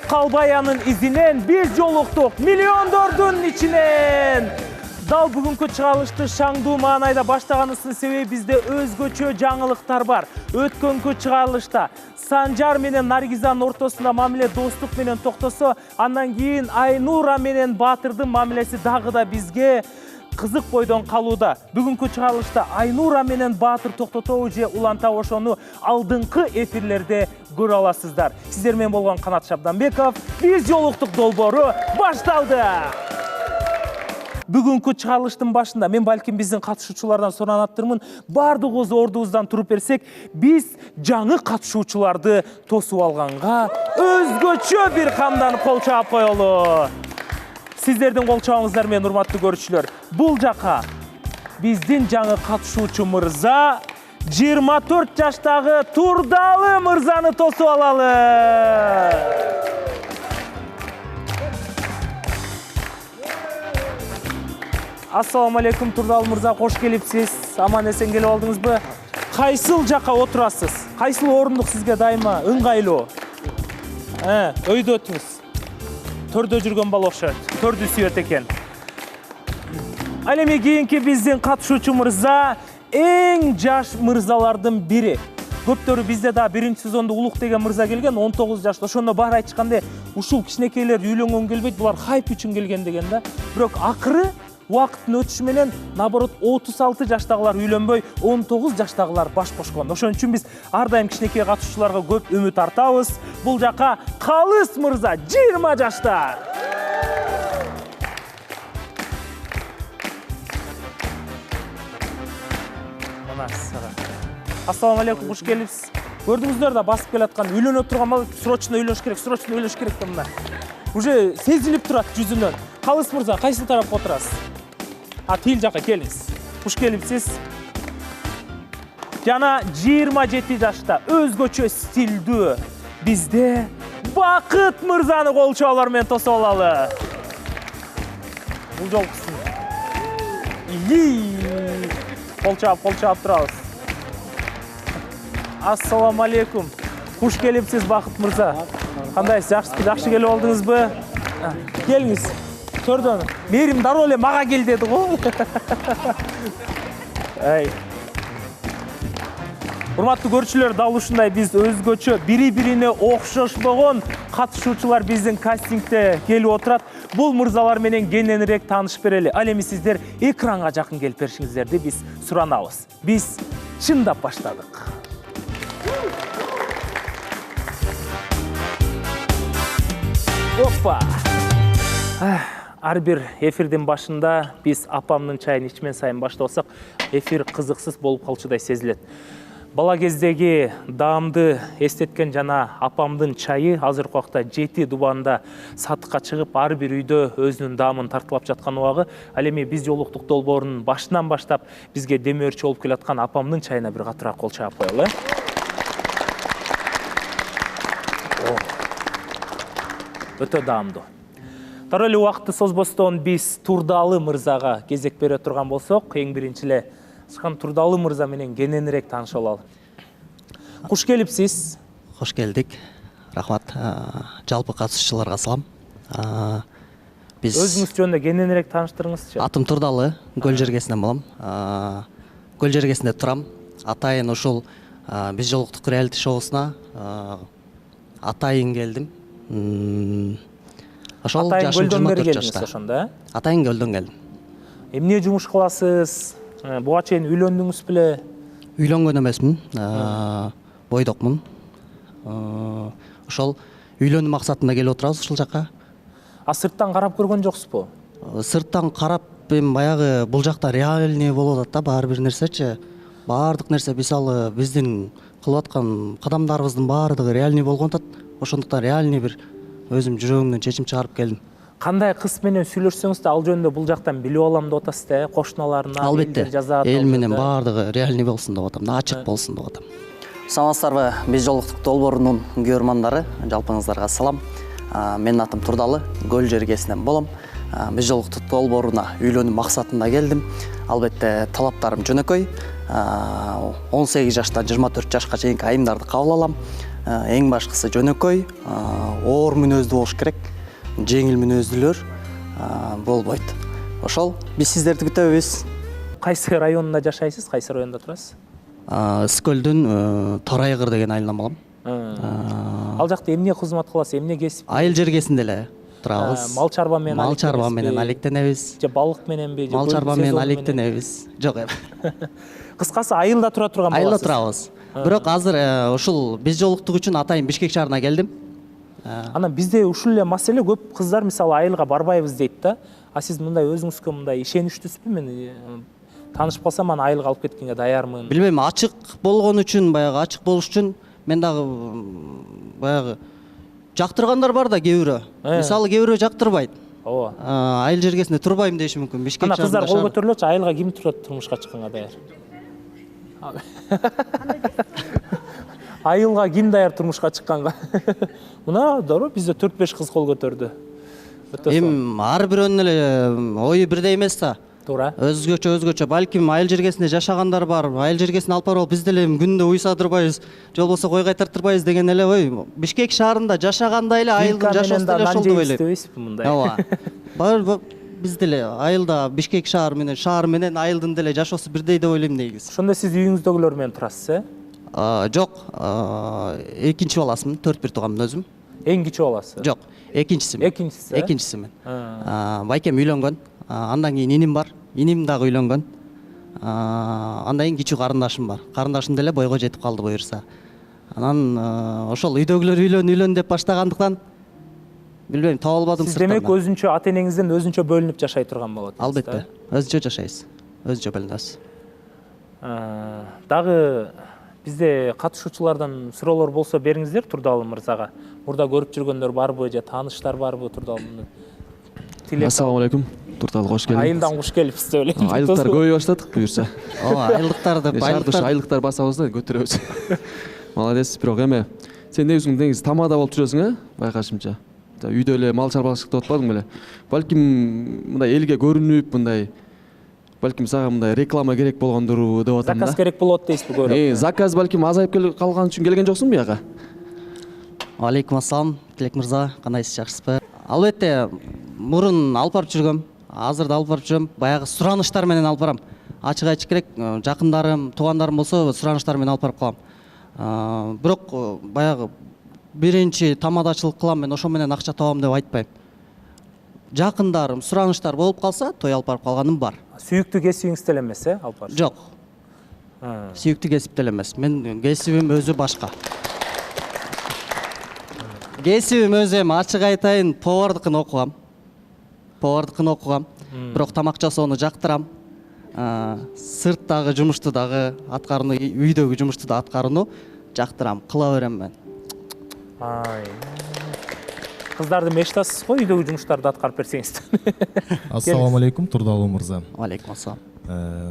калбаянын изинен биз жолуктук миллиондордун ичинен. Дал бүгүнкү чыгарылышты шаңдуу маанайда баштаганыбыздын себеби бизде өзгөчө жаңылыктар бар. Өткөнкү чыгарылышта Санжар менен Наргизанын ортосунда мамиле достук менен токтосо, андан кийин Айнура менен Баатырдын мамилеси дагы да бизге кызык бойдон калууда. Бүгүнкү чыгарылышта Айнура менен Баатыр токтотобу же улантабы, ошону алдыңкы эфирлерде көрө аласыздар. Сиздер менен болгон Канат Шабданбеков, биз жолуктук долбоору башталды. Бүгүнкү чыгарылыштын башында мен балким биздин катышуучулардан суранаттырмын. Бардыгыбыз ордубуздан туруп берсек, биз жаңы катышуучуларды тосуп алганга өзгөчө бир камдан кол чаап коелу. Сиздердин кол чабыңыздар менен, урматтуу көрүүчүлөр. Бул жака биздин жаңы катышуучу мырза 24 жаштагы Турдалы мырзаны тосуп алалы. Ассаламу алейкум, Турдалы мырза, кош келипсиз. Аман эсен келип алдыңызбы? Кайсыл жака отурасыз? Кайсыл орундук сизге дайыма ыңгайлуу? Өйдө өтүңүз. Төрдө жүргөн бала окшойт. Төрдү сүйөт экен. Ал эми кийинки биздин катышуучу мырза эң жаш мырзалардын бири. Көптөрү бизде да биринчи сезондо Улук деген мырза келген, 19 жашта. Ошондо баары айтышкандай, ушул кичинекейлер үйлөнгөн келбейт, булар хайп үчүн келген деген да. Бирок акыры убакыттын өтүшү менен, наоборот, 36 жаштагылар үйлөнбөй, 19 жаштагылар баш кошкон. Ошон үчүн биз ар дайым кичинекей катышуучуларга көп үмүт артабыз. Бул жака Калыс мырза, 20 жашта. Ассаламу алейкум, куш келипсиз. Көрдүңүздөр да басып келаткан, үйлөнө турган мал срочно үйлөнүш керек, срочно үйлөнүш керек да мына. Уже сезилип турат жүзүнөн. Калыс мырза, кайсы тарапка отурасыз? Тил жака келиңиз. Куш келипсиз. Жана 27 жашта өзгөчө стилдүү бизде Бакыт мырзаны кол чабуулар менен тосуп алалы. Бул жолкусын. Кол чаап турабыз. Ассаламу алейкум. Куш келипсиз Бакыт мырза. Кандайсыз? Жакшы келип алдыңызбы? Келиңиз. Төрдөн. Мерим дароо эле мага кел деди го. Урматтуу көрүүчүлөр, дал ушундай биз өзгөчө бири-бирине окшошпогон катышуучулар биздин кастингде келип отурат. Бул мырзалар менен кененирээк таанышып берели. Ал эми сиздер экранга жакын келип беришиңиздерди биз суранабыз. Биз чындап баштадык. Опа! Ар бир эфирдин башында биз апамдын чайын ичмен сайын баштасак, эфир кызыксыз болуп калчудай сезилет. Бала кездеги даамды эстеткен жана апамдын чайы азыркы убакта 7 дубанда сатыкка чыгып, ар бир үйдө өзүнүн даамын тартылап жаткан убагы. Ал эми биз жолуктук долбоорунун башынан баштап бизге демөөрчү болуп келаткан апамдын чайына бир катыраак кол чаап коелу. Өтө даамдуу. Дароо эле убакытты созбостон биз Турдалы мырзага кезек бере турган болсок, эң биринчи эле Турдалы мырза менен кененирээк таанышып алалы. Куш келипсиз. Кош келдик. Рахмат. Жалпы катышуучуларга салам. Биз өзүңүз жөнүндө кененирээк тааныштырыңызчы. Атым Турдалы, Көл жергесинен болом. Көл жергесинде турам. Атайын ушул биз жолуктук реалити шоусуна атайын келдим. Ошол жашым 24 жашта. Атайын Көлдөн келдим. Эмне жумуш кыласыз? Буга чейин үйлөндүңүз беле? Үйлөнгөн эмесмин. Бойдокмун. Ошол үйлөнүү максатында келип отурабыз ушул жака. Сырттан карап көргөн жоксузбу? Сырттан карап эми баягы бул жакта реальный болуп атат да, баары бир нерсечи. Баардык нерсе мисалы биздин кылып аткан кадамдарыбыздын баардыгы реальный болгон атат. Ошондуктан реальный бир өзүм жүрөгүмдөн чечим чыгарып келдим. Кандай кыз менен сүйлөшсөңүз да ал жөнүндө бул жактан билип алам деп атасыз да, кошуналарына, элдер жазат. Эл менен баардыгы реальный болсун деп атам, ачык болсун деп атам. Саламатсыздарбы, биз жолуктук долбоорунун көрөрмандары, жалпыңыздарга салам. Менин атым Турдалы, Көл жергесинен болом. Биз жолуктук долбооруна үйлөнүү максатында келдим. Албетте талаптарым жөнөкөй. 18 жаштан 24 жашка чейинки айымдарды кабыл алам. эң башкысы жөнөкөй, оор мүнөздүү болуш керек, жеңил мүнөздүүлөр болбойт. Ошол биз сиздерди күтөбүз. Кайсы районунда жашайсыз? Кайсы районда турасыз? Ысыкөлдүн Торайгыр деген айылынан болом. Ал жакта эмне кызмат кыласыз? Эмне кесип? Айыл жергесинде эле турабыз. Мал чарба менен алектенебиз. Же балык мененби? Мал чарба менен алектенебиз. Жок эми. Кыскасы айылда тура турган боласыз. Айылда турабыз. Бирок азыр ушул биз жолуктук үчүн атайын Бишкек шаарына келдим. Анан бизде ушул эле маселе, көп кыздар мисалы айылга барбайбыз дейт да. А сиз мындай өзүңүзгө мындай ишеничтүүсүзбү? Мен таанышып калсам аны айылга алып кеткенге даярмын. Билбейм, ачык болгон үчүн, баягы ачык болуш үчүн мен дагы баягы жактыргандар бар да кээ бирөө. Мисалы кээ бирөө жактырбайт. Ооба. Айыл жергесинде турбайм деши мүмкүн. Бишкек шаарында. Ана кыздар кол көтөрүлөчү, айылга ким турат турмушка чыкканга даяр? Айылга ким даяр турмушка чыкканга? Мына дору бизде 4-5 кыз кол көтөрдү. Эми ар бирөөнүн эле ою бирдей эмес да. Туура. Өзгөчө. Балким айыл жергесинде жашагандар бар. Айыл жергесине алып барып биз деле күндө уйсадырбайбыз, же болбосо кой кайтартырбайбыз деген эле ой. Бишкек шаарында жашагандай эле айылдын жашоосу деле ошол деп ойлойм. Ооба. Биз деле айылда Бишкек шаар менен айылдын деле жашоосу бирдей деп ойлойм негизи. Ошондо сиз үйүңүздөгүлөр менен турасыз, Жок, экинчи баласымын, 4-1 тууганмын өзүм. Эң кичүү баласы? Жок, экинчисимин. Байкем үйлөнгөн. Андан кийин иним бар. Иним дагы үйлөнгөн. Андан кийин кичүү карындашым бар. Карындашым деле бойго жетип калды буюрса. Анан ошол үйдөгүлөр үйлөн деп баштагандыктан билбейм, таба албадым сырттан. Сиз демек өзүнчө ата энеңизден өзүнчө бөлүнүп жашай турган болот. Албетте, өзүнчө жашайбыз. Өзүнчө бөлүнөбүз. Дагы бизде катышуучулардан суроолор болсо бериңиздер Турдалы мырзага. Мурда көрүп жүргөндөр барбы же тааныштар барбы Турдалыны? Ассаламу алейкум. Турдалы кош келдиңиз. Айылдан кош келипсиз деп элейм. Айылдыктар көбөйө баштадык буюрса. Ооба, айлыктар басабыз да, көтөрөбүз. Молодец, бирок эме сен өзүң негизи тамада болуп жүрөсүң, байкашымча. Үйдө эле мал чарбачылыкта отпадың беле? Балким мындай элге көрүнүп, мындай балким сага мындай реклама керек болгондурбу деп атам да. Заказ керек болот дейсизби көрөп? Заказ балким азайып калган үчүн келген жоксуң бияга? Алейкум ассалам, Тилек мырза, кандайсыз, жакшысызбы? Албетте, мурун алып барып жүргөм, азыр да алып барып жүрөм. Баягы сураныштар менен алып барам. Ачык айтыш керек, жакындарым, туугандарым болсо сураныштар менен алып барып калам. Бирок баягы биринчи тамадачылык кылам, мен ошо менен акча табам деп айтпайм. Жакындарым, сураныштар болуп калса, той алып барып калганым бар. Сүйүктүү кесибиңиз деле эмес, алып барып? Жок. Сүйүктүү кесип деле эмес. Мен кесибим өзү башка. Кесибим өзү эми ачык айтайын, повардыкын окугам. Бирок тамак жасоону жактырам. Сырттагы жумушту дагы аткарууну, үйдөгү жумушту да аткарууну жактырам, кыла берем мен. Кыздарды мечтасыз го, үйдөгү жумуштарды аткарып берсеңиз. Ассаламу алейкум, Турдалы мырза. Алейкум ассалам.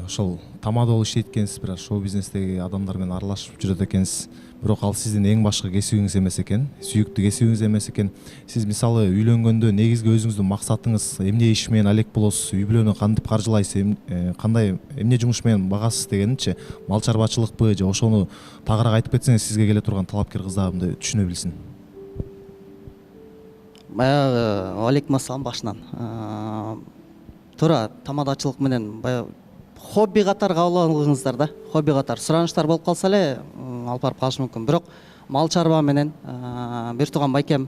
Ошол тамада болуп иштейт экенсиз, бирок шоу бизнестеги адамдар менен аралашып жүрөт экенсиз. Бирок ал сиздин эң башкы кесибиңиз эмес экен, сүйүктүү кесибиңиз эмес экен. Сиз мисалы үйлөнгөндө негизги өзүңүздүн максатыңыз эмне иш менен алек болосуз, үй бүлөнү кантип каржылайсыз, кандай эмне жумуш менен багасыз дегеничи, мал чарбачылыкпы же ошону тагыраак айтып кетсеңиз, сизге келе турган талапкер кыздарымды түшүнө билсин. Баягы алейкум ассалам башынан. Туура, тамадачылык менен баягы хобби катар кабыл алыңыздар да. Хобби катар сураныштар болуп калса эле алып барып калышы мүмкүн. Бирок мал чарба менен бир тууган байкем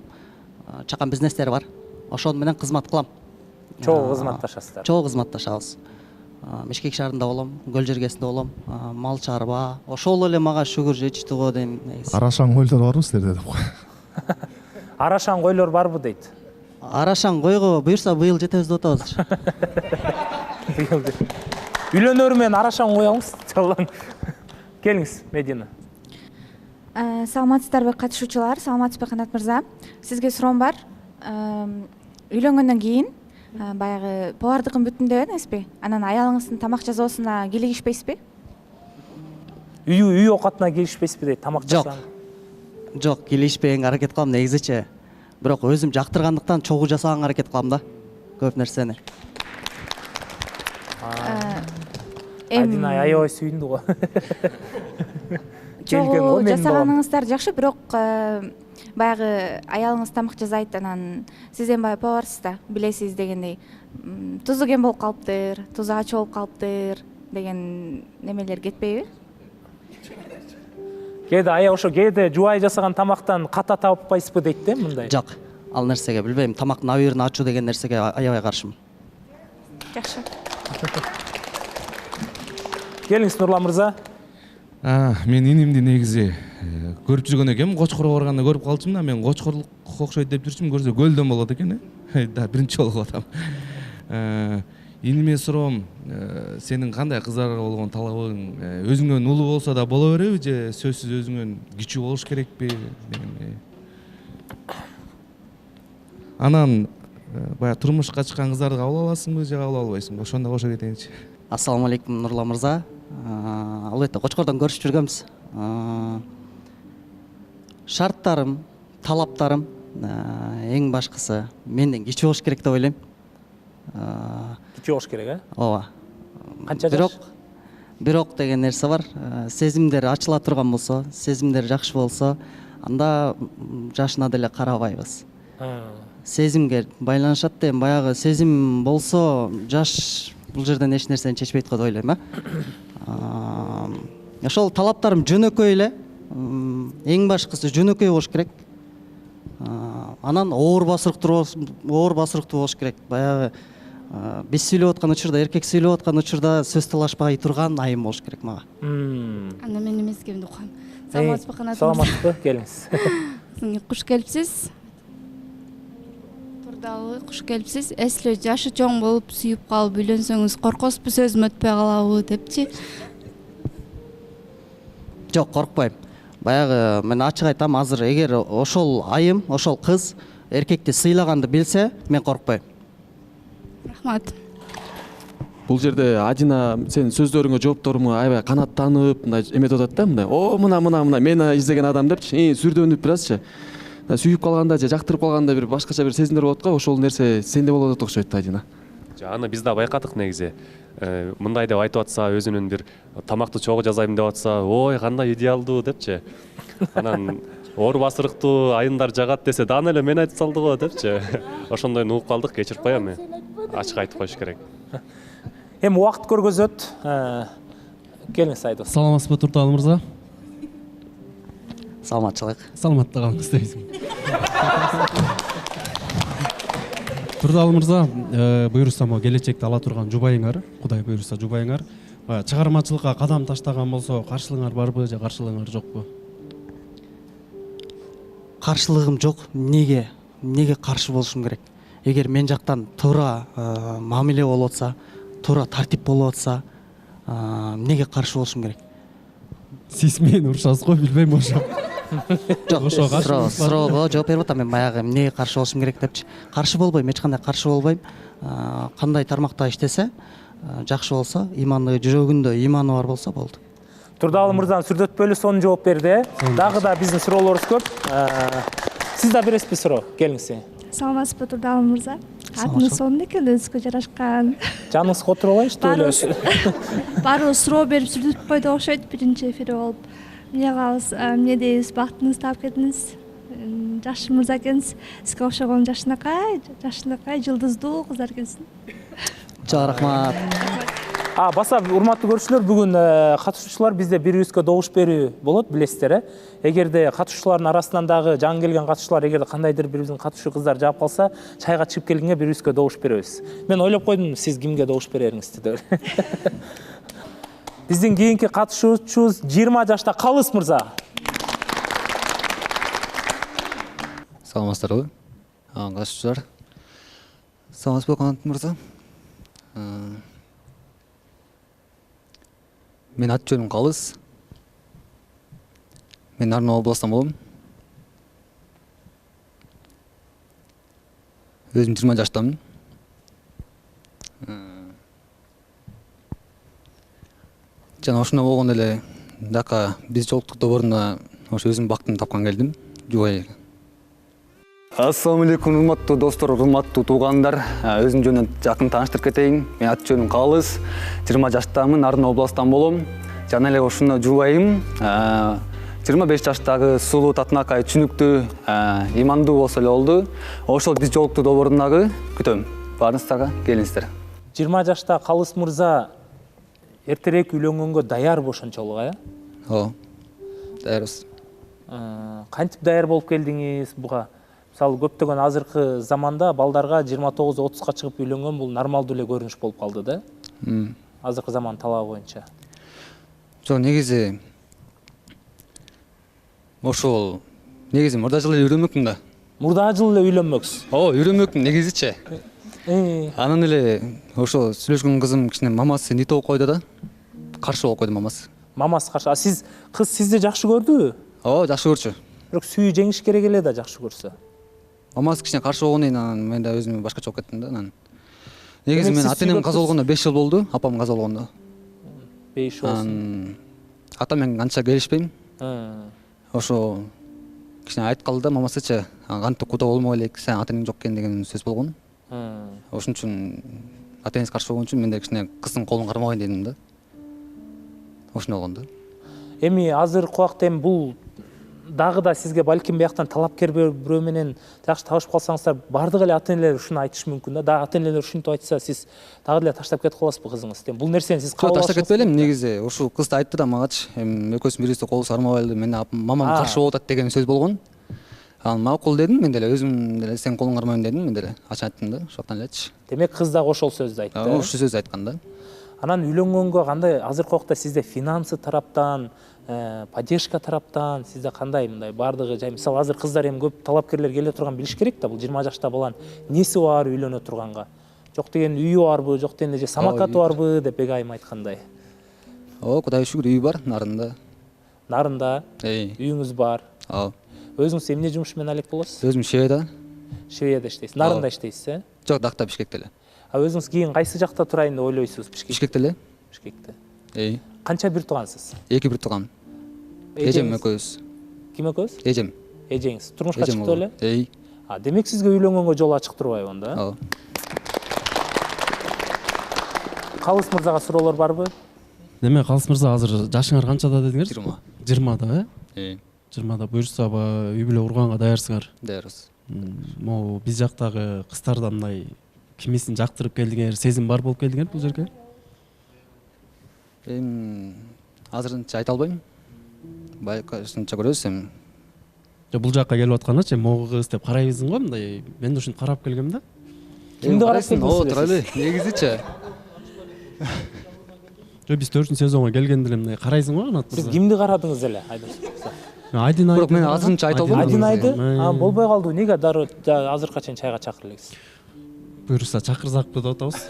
чакан бизнестери бар. Ошол менен кызмат кылам. Чогуу кызматташасыздар. Чогуу кызматташабыз. Бишкек шаарында болом, көл жергесинде болом, мал чарба. Ошол эле мага шүгүр жетиштүү го дейм негизи. Арашаң койлор барбы силерде деп кой. Арашаң койлор барбы дейт. Арашаң койго буюрса быйыл жетебиз деп атабыз. Үйлөнөр менен арашаң коябыз. Келиңиз, Медина. Саламатсыздарбы катышуучулар, саламатсызбы Канат мырза. Сизге суроом бар. Үйлөнгөндөн кийин баягы повардыкын бүттүм деп эмеспи? Анан аялыңыздын тамак жасоосуна кийлигишпейсизби? Үй оокатына кийлигишпейсизби дейт, тамак жасаң. Жок, кийлигишпегенге аракет кылам негизичи. Бирок өзүм жактыргандыктан чогуу жасаганга аракет кылам да. Көп нерсени. Адина аябай сүйүндү го. чогуу жасаганыңыздар жакшы, бирок баягы аялыңыз тамак жасайт, анан сиз эми баягы поварсыз да, билесиз дегендей. Тузу кем болуп калыптыр, тузу ачы болуп калыптыр деген немелер кетпейби? Кээде ая ошо кээде жубай жасаган тамактан ката таппайсызбы дейт да мындай. Жок, ал нерсеге билбейм. Тамактын абийирин ачуу деген нерсеге аябай каршымын. Жакшы. Келиңиз Нурлан мырза. Мен инимди негизи көрүп жүргөн экенмин, Кочкорго барганда көрүп калчумун да, мен Кочкорлукка окшойт деп жүрчүмүн, көрсө көлдөн болот экен, да биринчи жолу атам. Иниме суроом, сенин кандай кыздарга болгон талабың өзүңөн улуу болсо да боло береби же сөзсүз өзүңөн кичүү болуш керекпи деген. Анан баягы турмушка чыккан кыздарды кабыл аласыңбы же кабыл албайсыңбы? Ошондо кошо кетейинчи. Ассаламу алейкум Нурлан мырза. Албетте Кочкордон көрүшүп жүргөнбүз. Шарттарым, талаптарым эң башкысы менден кичүү болуш керек деп ойлойм. Кичүү болуш керек, Ооба. Канча жаш? Бирок деген нерсе бар. Сезимдер ачыла турган болсо, сезимдер жакшы болсо, анда жашына деле карабайбыз. Сезимге байланышат дейм, баягы сезим болсо, жаш бул жерден эч нерсени чечпейт го деп ойлойм, Ошол талаптарым жөнөкөй эле. Эң башкысы жөнөкөй болуш керек. Анан оор басырыктуу болуш керек. Баягы биз сүйлөп аткан учурда, эркек сүйлөп аткан учурда сөз талашпай турган айым болуш керек мага. Анда мен эмескемди укам. Саламатсызбы Канат? Саламатсызбы, келиңиз. Куш келипсиз. Турдалы куш келипсиз. Эсле жашы чоң болуп сүйүп калып үйлөнсөңүз коркосузбу, сөзүм өтпөй калабы депчи? Жок, коркпойм. Баягы мен ачык айтам, азыр эгер ошол айым, ошол кыз эркекти сыйлаганды билсе, мен коркпойм. Рахмат. Бул жерде Адина сенин сөздөрүңө жоопторуңо аябай канаттанып, мындай эметип атат да, мындай. О, мына мени издеген адам депчи, сүрдөнүп биразчы. Сүйүп калганда же жактырып калганда бир башкача бир сезимдер болот го, ошол нерсе сенде болот атат окшойт Адина. Аны биз да байкадык негизи. Мындай деп айтып атса, өзүнүн бир тамакты чогуу жасайм деп атса, ой, кандай идеалдуу депчи. Анан оор басырыктуу айымдар жагат десе, даны эле мен айтып салды го депчи. Ошондойн угуп калдык, кечирип коем. Ачык айтып коюш керек. Эми убакыт көргөзөт. Келиңиз Айдос. Саламатсызбы Турдалы мырза? Саламатчылык. Саламатта калыңыз дейсиң. Турдалы мырза, буюрса келечекте ала турган жубайыңар, Кудай буюрса жубайыңар, чыгармачылыкка кадам таштаган болсо, каршылыгыңар барбы же каршылыгыңар жокпу? Каршылыгым жок. Неге каршы болушум керек? Эгер мен жактан туура мамиле болуп атса, туура тартип болуп атса, неге каршы болушум керек? Сиз мени урушасыз го, билбейм ошо. Жок, суроого жооп берип атам мен баягы эмнеге каршы болушум керек депчи. Каршы болбойм, эч кандай каршы болбойм. Кандай тармакта иштесе, жакшы болсо, иманы жүрөгүндө иманы бар болсо болду. Турдалы мырзаны сүрдөтпөйлү, сонун жооп берди. Дагы да биздин суроолорубуз көп. Сиз да бересизби суроо? Келиңиз. Саламатсызбы Турдалы мырза? Атыңыз сонун экен, өзүңүзгө жарашкан. Жаныңыз котуруп алайынчы ойлойсуз. Баары суроо берип сүрдөтүп койду окшойт, биринчи эфир болуп. Эмне дейбиз, бактыңызды таап келдиңиз. Жаш мырза экенсиз. Сизге окшогон жашынакай, жылдыздуу кыздар экенсиз. Жок, рахмат. Баса урматтуу көрүүчүлөр, бүгүн катышуучулар бизде бири-бирибизге добуш берүү болот, билесиздер. Эгерде катышуучулардын арасынан дагы жаңы келген катышуучулар эгерде кандайдыр бирибиздин катышуу кыздар жаап калса, чайга чыгып келгенге бири-бирибизге добуш беребиз. Мен ойлоп койдум, сиз кимге добуш берериңизди деп. Биздин кийинки катышуучубуз 20 жашта Калыс мырза. Саламатсыздарбы? Катышуучулар. Саламатсызбы Канат мырза? Мен ат жөнүм Калыс. Мен Нарын областан болом. Өзүм 20 жаштамын. Жана ошондой болгондо эле дака биз жолуктук доборуна ошо өзүм бактымды тапкан келдим. Жубай. Ассаламу алейкум, урматтуу достор, урматтуу туугандар. Өзүм жөнүн жакын тааныштырып кетейин. Мен ат жөнүм Калыс, 20 жаштамын, Нарын областан болом. Жана эле ушуну жубайым. 25 жаштагы сулуу татынакай түшүнүктүү, имандуу болсо эле болду. Ошол биз жолуктук долбоорунагы күтөм. Баарыңыздарга келиңиздер. 20 жашта Калыс мырза эртерээк үйлөнгөнгө даяр ошончолук, Ооба. Даярбыз. Кантип даяр болуп келдиңиз буга? Мисалы көптөгөн азыркы заманда балдарга 29-30га чыгып үйлөнгөн бул нормалдуу эле көрүнүш болуп калды да. Азыркы заман талабы боюнча. Жок, негизи ошол мурда жылы үйрөнмөкмүн да. Мурда жылы эле үйлөнмөксүз. Ооба, үйрөнмөкмүн негизичи. Анан эле ошо сүйлөшкөн кызым кичине мамасы нит болуп койду да. Каршы болуп койду мамасы. Мамасы каршы. Сиз кыз сизди жакшы көрдүбү? Ооба, жакшы көрчү. Бирок сүйүү жеңиш керек эле да жакшы көрсө. Мамасы кичине каршы болгондон кийин мен да өзүмө башкача болуп кеттим да. Анан негизи мен ата-энем каза болгондо 5 жыл болду, апам каза болгондо. 5 болсун. Атам менен канча келишпейм. Ошо кичине айтып калды да мамасычы, кантип куда болмой элек, сен ата-энең жок экен деген сөз болгон. Ошон үчүн ата-энеси каршы болгон үчүн мен да кичине кыздын колун кармабайын дедим да. Ошондой болгон да. Эми азыркы убакта эми бул дагы да сизге балким бияктан талапкер бирөө менен жакшы табышып калсаңыздар, бардык эле ата-энелер ушуну айтышы мүмкүн да. Дагы ата-энелер ушинтип айтса, сиз дагы эле таштап кетип каласызбы кызыңызды? Бул нерсени сиз кабыл аласызбы? Таштап кетпей элем, негизи ушул кыз айтты да магачы, эми экөөбүздүн бирибизди колубуз кармабайлы, мен мамам каршы болуп атат деген сөз болгон. Анан макул дедим, мен деле өзүм деле сен колуң кармайм дедим, мен деле ачык айттым да, ошоктон элечи. Демек кыз дагы ошол сөздү айтты. Ошол сөздү айткан да. Анан үйлөнгөнгө кандай азыркы убакта сизде финансы тараптан, поддержка тараптан сизде кандай мындай бардыгы жай, мисалы азыр кыздар эми көп талапкерлер келе турган билиш керек да, бул 20 жашта баланын неси бар үйлөнө турганга. Жок деген үйү барбы, жок дегенде же самокаты барбы деп бегайым айткандай. Ооба, Кудайга шүгүр, үйү бар, Нарында. Нарында? Үйүңүз бар. Ооба. Өзүңүз эмне жумуш менен алек болосуз? Өзүм Швейда. Швейда иштейсиз. Нарында иштейсиз, Жок, Дакта, Бишкекте эле. Өзүңүз кийин кайсы жакта турайын деп ойлойсуз? Бишкекте эле. Бишкекте. Канча бир туугансыз? 2 бир тууган. Эжем экөөбүз. Ким экөөбүз? Эжем. Эжеңиз турмушка чыкты эле? Демек сизге үйлөнгөнгө жол ачык турбайбы анда? Ооба. Калыс мырзага суроолор барбы? Демек Калыс мырза азыр жашыңар канчада дедиңер? 20. 20да, 20да буюрса үй бүлө курганга даярсыңар? Даярбыз. Могу биз жактагы кыздардан мындай кимисин жактырып келдиңер, сезим бар болуп келдиңер бул жерге? Азырынча айта албайм. Байкашынча көрөбүз эми. Бул жакка келип атканычы могу кыз деп карайбыздың го, мындай мен да ушинтип карап келгем да. Кимди карап келдиңиз? Туралы, негизичи. Биз 4-сүн сезонго келгенде эле мындай карайсың го, Канат мырза. Сиз кимди карадыңыз эле? Айдын Бирок мен азырынча айта албайм. Айдын айды? Болбой калды. Неге дароо азыркыга чейин чайга чакырып элексиз? Буюрса чакырсакпы деп атабыз.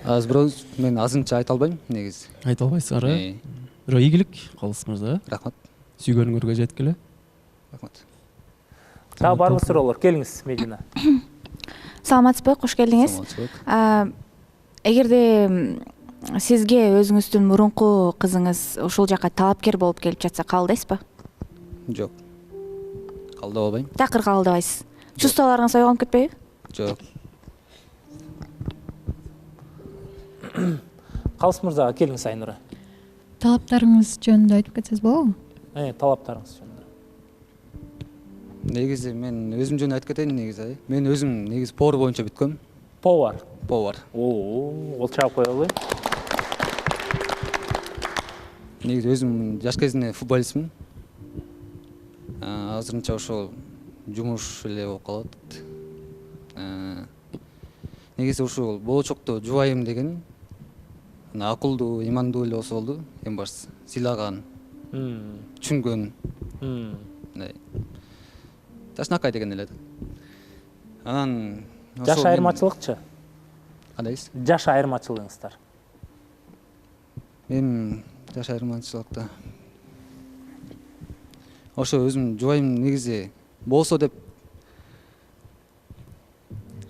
Азыр бирок мен азырынча айта албайм, негизи. Айта албайсыңар, Бирок ийгилик, Калыс мырза. Рахмат. Сүйгөнүңөргө жеткиле. Рахмат. Дагы барбы суроолор? Келиңиз, Медина. Саламатсызбы, кош келдиңиз. Эгерде сизге өзүңүздүн мурунку кызыңыз ушул жака талапкер болуп келип жатса, кабылдайсызбы? Жок. Кабылдап албайм. Такыр кабылдабайсыз. Чувстволоруңуз ойгонуп кетпейби? Жок. Калыс мырзага келиңиз, Айнура. Талаптарыңыз жөнүндө айтып кетсеңиз болобу? Талаптарыңыз жөнүндө. Негизи мен өзүм жөнүндө айтып кетейин негизи. Мен өзүм негизи повар боюнча бүткөм. Повар. Ол чаап коелу. Негизи өзүм жаш кезинде футболистмин. Азырынча ошол жумуш эле болуп калат. Негизи ушул болочокто жубайым деген акылдуу, имандуу эле болсо болду. Эң башкысы сыйлаган, түшүнгөн. Жашнакай деген эле. Анан жаш айырмачылыкчы? Кандайсыз? Жаш айырмачылыгыңыздар. Жаш айырмачылыкта ошо өзүм жубайым негизи болсо деп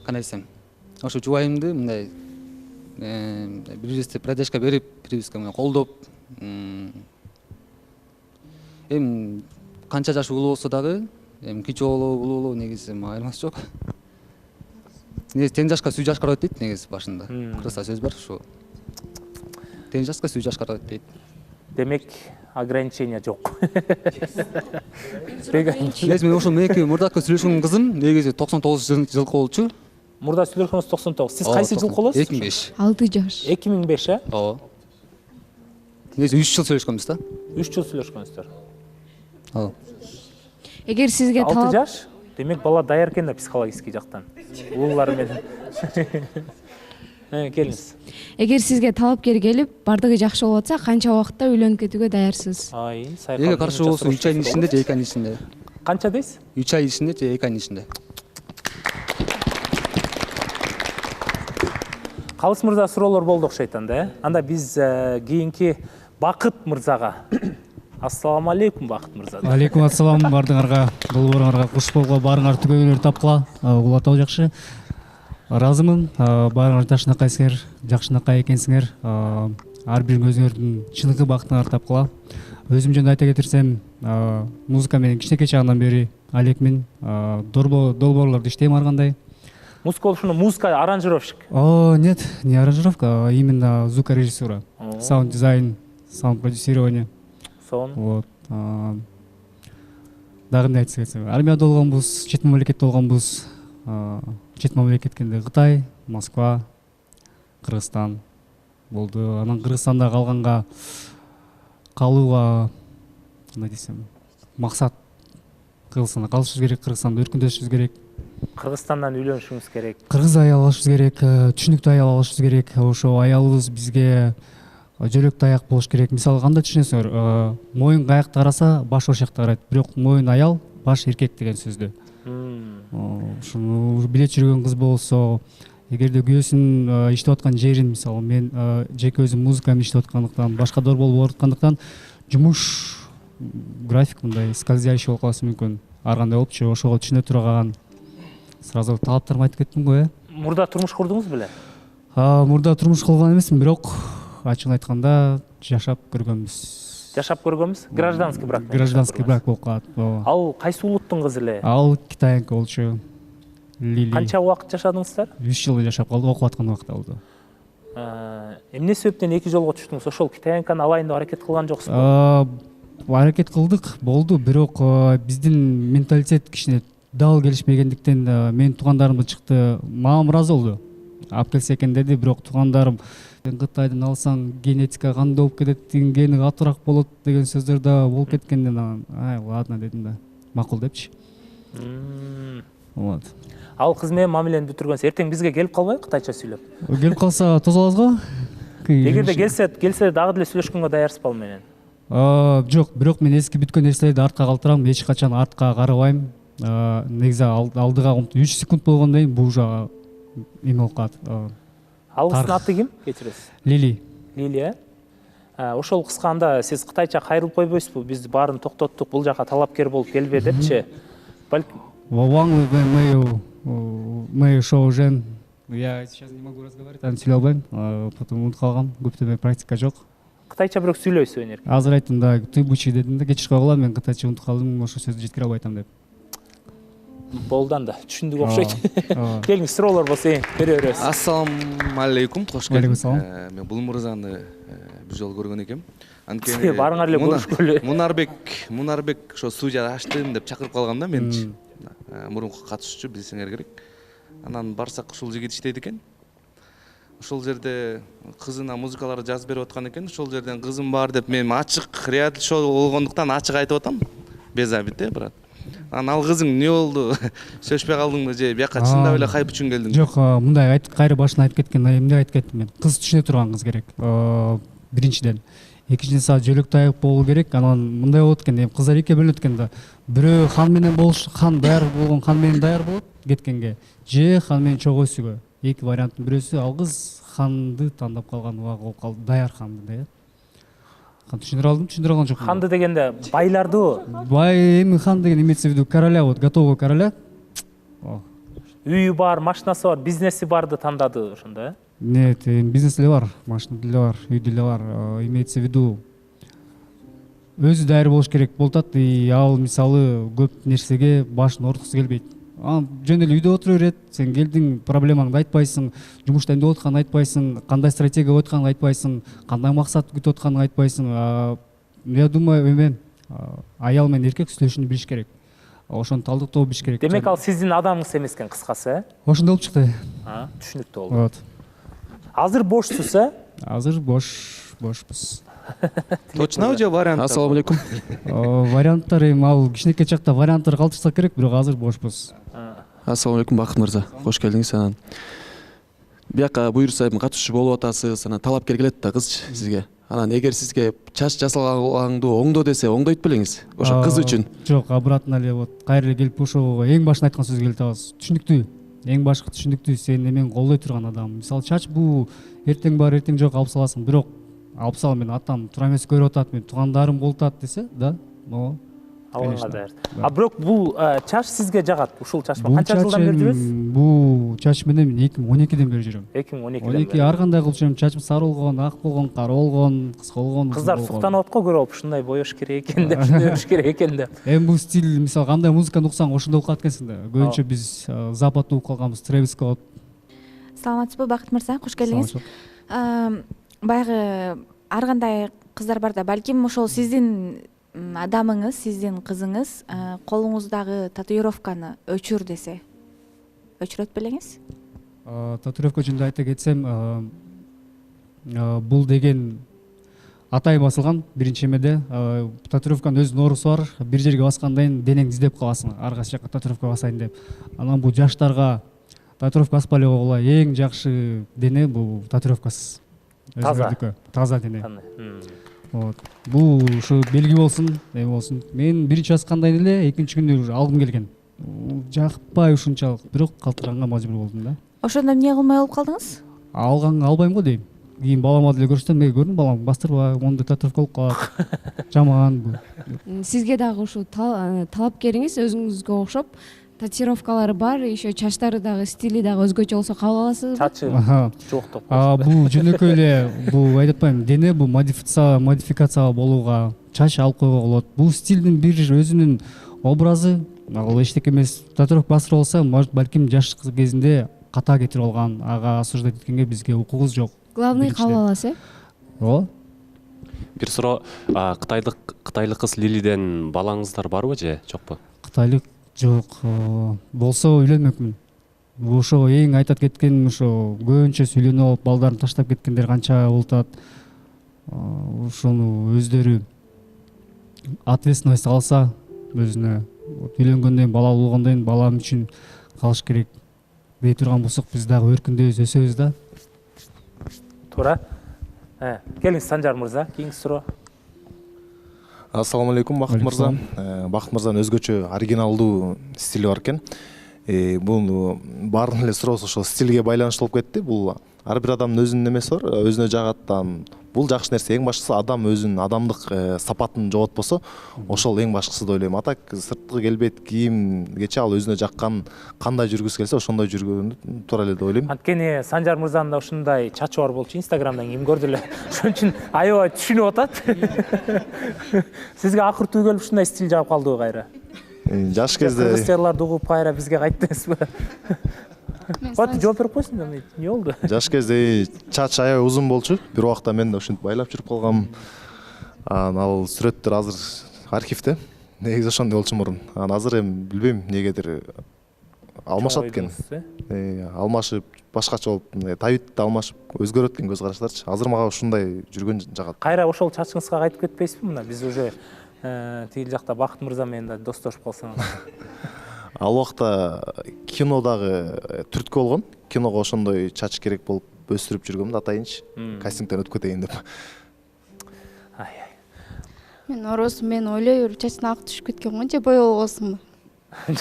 кандай десем, ошо жубайымды мындай бирибизди продержка берип, бирибизге колдоп, канча жаш улуу болсо дагы, кичүү болобу, улуу болобу негизи айырмасы жок. Негизи тең жашка сүй жашкарат дейт негизи башында. Кыргызча сөз бар ушу. Тең жашка сүй жашкарат дейт. Демек ограничение жок. Мен ошол меники мурдакы сүйлөшкөн кызым негизи 99 жылкы болчу. Мурда сүйлөшкөнүз 99. Сиз кайсы жылкы болосуз? 2005. 6 жаш. 2005 э? Ооба. Негизи 3 жыл сүйлөшкөнбүз да. 3 жыл сүйлөшкөнсүздөр. Ооба. Эгер сизге 6 жаш? Демек бала даяр экен да психологический жактан. Уулары менен. Келиңиз. Эгер сизге талапкер келип, бардыгы жакшы болуп атса, канча убакытта үйлөнүп кетүүгө даярсыз? Эге каршы болсо 3 айдын ичинде же 2 айдын ичинде. Канча дейсиз? 3 ай ичинде же 2 айдын ичинде. Калыс мырза суроолор болду окшойт анда, э? Анда биз кийинки Бакыт мырзага. Ассаламу алейкум Бакыт мырза. Алейкум ассалам, бардыңарга, долбооруңарга куш болгула, баарыңар түгөйүнөр тапкыла. Улатау жакшы. Разымын, баарыңар жакшынакайсыңар, жакшынакай экенсиңер. Ар бириң өзүңөрдүн чыныгы бактыңар тапкыла. Өзүм жөнүндө айта кетирсем, музыка менен кичинекей чагымдан бери алекмин. Долбоорлордо иштейм ар кандай. Музыка ушуну музыка аранжировщик. Нет, не аранжировка, а именно звукорежиссура, саунд-дизайн, саунд-продюсирование. Вот. Дагы эмне айтсак кетсем, армияда болгонбуз, чет мамлекетте болгонбуз. Чет мамлекет дегенде Кытай, Москва, Кыргызстан болду. Анан Кыргызстанда калганга калууга кандай десем, максат Кыргызстанда калышыбыз керек, Кыргызстанда өркүндөшүбүз керек. Кыргызстандан үйлөнүшүңүз керек. Кыргыз аял алышыбыз керек, түшүнүктүү аял алышыбыз керек. Ошо аялыбыз бизге жөлөк таяк болуш керек. Мисалы кандай түшүнөсүңөр? Моюн каякта караса, баш ошол жакта карайт. Бирок моюн аял, баш эркек деген сөздү. Ушуну биле жүргөн кыз болсо, эгерде күйөөсүн иштеп аткан жерин, мисалы мен жеке өзүм музыка менен иштеп аткандыктан, башка долбоор болуп аткандыктан, жумуш график мындай скользящий болуп калышы мүмкүн. Ар кандай болупчу, ошого түшүнө турган сразу талаптарымды айтып кеттим го, Мурда турмуш курдуңуз беле? Мурда турмуш курган эмесмин, бирок ачыгын айтканда жашап көргөнбүз. Жашап көргөнбүз? Гражданский брак. Гражданский брак болуп калат. Ал кайсы улуттун кызы эле? Ал китаянка болчу. Лили. Канча убакыт жашадыңыздар? 3 жыл жашап калдык, окуп аткан убакта болду. Эмне себептен эки жолго түштүңүз? Ошол китаянканы алайын деп аракет кылган жоксузбу? Аракет кылдык, болду, бирок биздин менталитет кичине дал келишпегендиктен менин туугандарым чыкты, мага ыраазы болду. Алып келсе экен деди, бирок туугандарым Кытайдан алсаң генетика кандай болуп кетет, гени катуураак болот деген сөздөр да болуп кеткенден ладно дедим да. Макул депчи. Вот. Ал кыз менен мамилени бүтүргөнсүз, эртең бизге келип калбайбы кытайча сүйлөп? Келип калса тосо алабыз го? Эгерде келсе дагы деле сүйлөшкөнгө даярсызбы ал менен? Жок, бирок мен эски бүткөн нерселерди артка калтырам, эч качан артка карабайм. Негизи алдыга 3 секунд болгондон кийин бул жага эме болуп калат. Ал кыздын аты ким? Кечиресиз. Лили. Лили, ошол кызга анда сиз кытайча кайрылып койбойсузбу? Биз баарын токтоттук, бул жака талапкер болуп келбе депчи. Мы шоу жен. Я сейчас не могу разговаривать, сүйлөй албайм, потом унутуп калгам, көптөгөн практика жок. Кытайча бирок сүйлөйсүз энерги. Азыр айттым да, ты бучи дедим да, кечирип койгула, мен кытайча унутуп калдым, ошол сөздү жеткире албай атам деп. Болду анда, түшүндүк окшойт. Келиңиз, суроолор болсо бере беребиз. Ассаламу алейкум, кош келдиңиз. Мен бул мырзаны бир жолу көргөн экем. Анткени барыңар эле көрүшкөлү. Мунарбек ошо студия ачтым деп чакырып калган да меничи. Мурунку катышуучу, билсеңер керек. Анан барсак ушул жигит иштейт экен. Ошол жерде кызына музыкаларды жазып берип аткан экен. Ошол жерден кызым бар деп мен ачык реалити шоу болгондуктан ачык айтып атам. Без обид, брат. Ал кызың эмне болду? Сөзбөй калдыңбы же бияка чындап эле хайп үчүн келдиң? Жок, мындай кайра башына айтып кеткен, эмне айтып кеттим мен. Кыз түшүнө турган кыз керек. Биринчиден. Экинчиден жөлөк таяк болуу керек. Анан мындай болот экен, кыздар экиге бөлүнөт экен да. Бирөө хан менен хан даяр болгон хан менен даяр болот кеткенге. Же хан менен чогуу өсүүгө. Эки варианттын бирөөсү, ал кыз ханды тандап калган убагы болуп калды, даяр ханды да. Түшүндүрө алдым, түшүндүрө алган жокмун. Ханды дегенде байларды? Эми хан деген имеется в виду короля, вот готового короля. Үйү бар, машинасы бар, бизнеси барды тандады ошондо, э? Нет, бизнес деле бар, машина деле бар, үй деле бар. Имеется в виду өзү даяр болуш керек болуп атат, ал мисалы көп нерсеге башын ооруткусу келбейт. анан жөн эле үйдө отура берет, сен келдиң, проблемаңды айтпайсың, жумушта эмне болуп атканын айтпайсың, кандай стратегия болуп атканын айтпайсың, кандай максат күтүп атканын айтпайсың. Я думаю, эме аял менен эркек сүйлөшүүнү билиш керек. Ошону талдыктоо билиш керек. Демек ал сиздин адамыңыз эмес экен, кыскасы, Ошондой болуп чыкты. Түшүнүктүү болду. Азыр бошсуз, Азыр бошпуз. Точно же вариант? Ассаламу алейкум. Варианттар эми ал кичинекей чакта варианттар калтырсак керек, бирок азыр бошпуз. Ассаламу алейкум, Бакыт мырза. Кош келдиңиз. Анан бияка буюрса эми катышчу болуп атасыз, анан талапкер келет да кыз сизге. Анан эгер сизге чач жасалганды оңдо десе, оңдойт белеңиз? Ошо кыз үчүн. Жок, обратно эле вот кайра эле келип ошого эң башында айткан сөзгө келип атабыз. Түшүнүктүү. Эң башкы түшүнүктүү, сен эмени колдой турган адам. Мисалы чач бул эртең бар, эртең жок алып саласың, бирок алып сал, мен атам туура эмес көрүп атат, мен туугандарым болуп атат десе, да, но алганга даяр. Бирок бул чач сизге жагат, ушул чач менен канча жылдан бери жүрөсүз? Бул чач менен мен 2012ден бери жүрөм. 2012 ар кандай кылып жүрөм, чачым сары болгон, ак болгон, кара болгон, кыска болгон. Кыздар суктанып атко көрөп, ушундай боёш керек экен деп, ушундай өш керек экен деп. Эми бул стиль, мисалы кандай музыканы уксаң, ошондой болуп калат экенсиң да. Көбүнчө биз западты угуп калганбыз, Трэвис Скотт. Саламатсызбы, Бакыт мырза, кош келдиңиз. Баягы ар кандай кыздар бар да, балким ошол сиздин адамыңыз, сиздин кызыңыз колуңуздагы татуировканы өчүр десе, өчүрөт белеңиз? Татуировка жөнүндө айта кетсем, бул деген атайын басылган биринчи эмеде. Татуировканын өзүнүн оорусу бар. Бир жерге баскандан кийин денеңди издеп каласың, ар кайсы жакка татуировка басайын деп. Анан бул жаштарга татуировка баспай эле койгула. Эң жакшы дене бул татуировкасыз. Таза дене. Вот. Бул ушу белги болсун, эме болсун. Мен биринчи баскандан эле экинчи күнү уже алгым келген. Жакпай ушунчалык, бирок калтыранга мажбур болдум да. Ошондо эмне кылмай болуп калдыңыз? Албайм го дейм. Кийин балама деле көрсөтөм, көрдүң балам, бастырба, моундай татуировка болуп калат. Жаман бул. Сизге дагы ушул талапкериңиз өзүңүзгө окшоп татуировкалары бар, еще чачтары дагы, стили дагы өзгөчө болсо кабыл аласызбы? Чачы жоктоп. Бул жөнөкөй эле, бул айтып атпайм, дене бул модификация болууга, чач алып койгого болот. Бул стилдин бир өзүнүн образы, ал эчтеке эмес. Татуировка басыр болсо, может балким жаш кезинде ката кетирип алган, ага осуждать эткенге бизге укугубуз жок. Главный кабыл аласыз, Ооба. Бир суроо, кытайлык кыз Лилиден балаңыздар барбы же жокпу? Кытайлык жок, болсо үйлөнмөкмүн. Ошо эң айтат кеткен, ошо көбүнчө сүйлөнүп алып балдарын таштап кеткендер канча болуп атат. Ошону өздөрү ответственность алса, өзүнө үйлөнгөндөн кийин, бала болгондон кийин балам үчүн калыш керек дей турган болсок, биз дагы өркүндөйбүз, өсөбүз да. Туура. Келиңиз Санжар мырза, кийинки суроо. Ассаламу алейкум, Бакыт мырза. Бакыт мырзанын өзгөчө оригиналдуу стили бар экен. Бул баардык эле суроосу ошол стилге байланыштуу болуп кетти. Бул ар бир адамдын өзүнүн эмеси бар, өзүнө жагат. Бул жакшы нерсе. Эң башкысы адам өзүнүн адамдык сапатын жоготпосо, ошол эң башкысы деп ойлойм. Атак сырткы келбет, кийимгече ал өзүнө жаккан, кандай жүргүсү келсе, ошондой жүргөнү туура эле деп ойлойм. Анткени Санжар мырзанын да ушундай чачы бар болчу, Инстаграмдан ким көрдү эле. Ошон үчүн аябай түшүнүп атат. Сизге акыр түгүл келип ушундай стиль жагып калдыбы кайра? Жаш кезде кыргызчаларды угуп кайра бизге кайттыңызбы? Вот жооп берип койсуң да, эмне болду? Жаш кезде чач аябай узун болчу. Бир убакта мен да ушинтип байлап жүрүп калгам. Ал сүрөттөр азыр архивде. Негизи ошондой болчу мурун. Азыр эми билбейм, эмнегедир алмашат экен. Алмашып, башкача болуп, табитти алмашып, өзгөрөт экен көз караштарчы. Азыр мага ушундай жүргөн жагат. Кайра ошол чачыңызга кайтып кетпейсизби мына? Биз уже тигил жакта Бакыт мырза менен да достошуп калсаңыз. Ал убакта кинодагы түрткү болгон. Киного ошондой чач керек болуп өстүрүп жүргөм да, атайынчы. Кастингден өтүп кетейин деп. Мен оросу, мен ойлой берип чачына ак түшүп кеткен го, же боёлуп алсыңбы?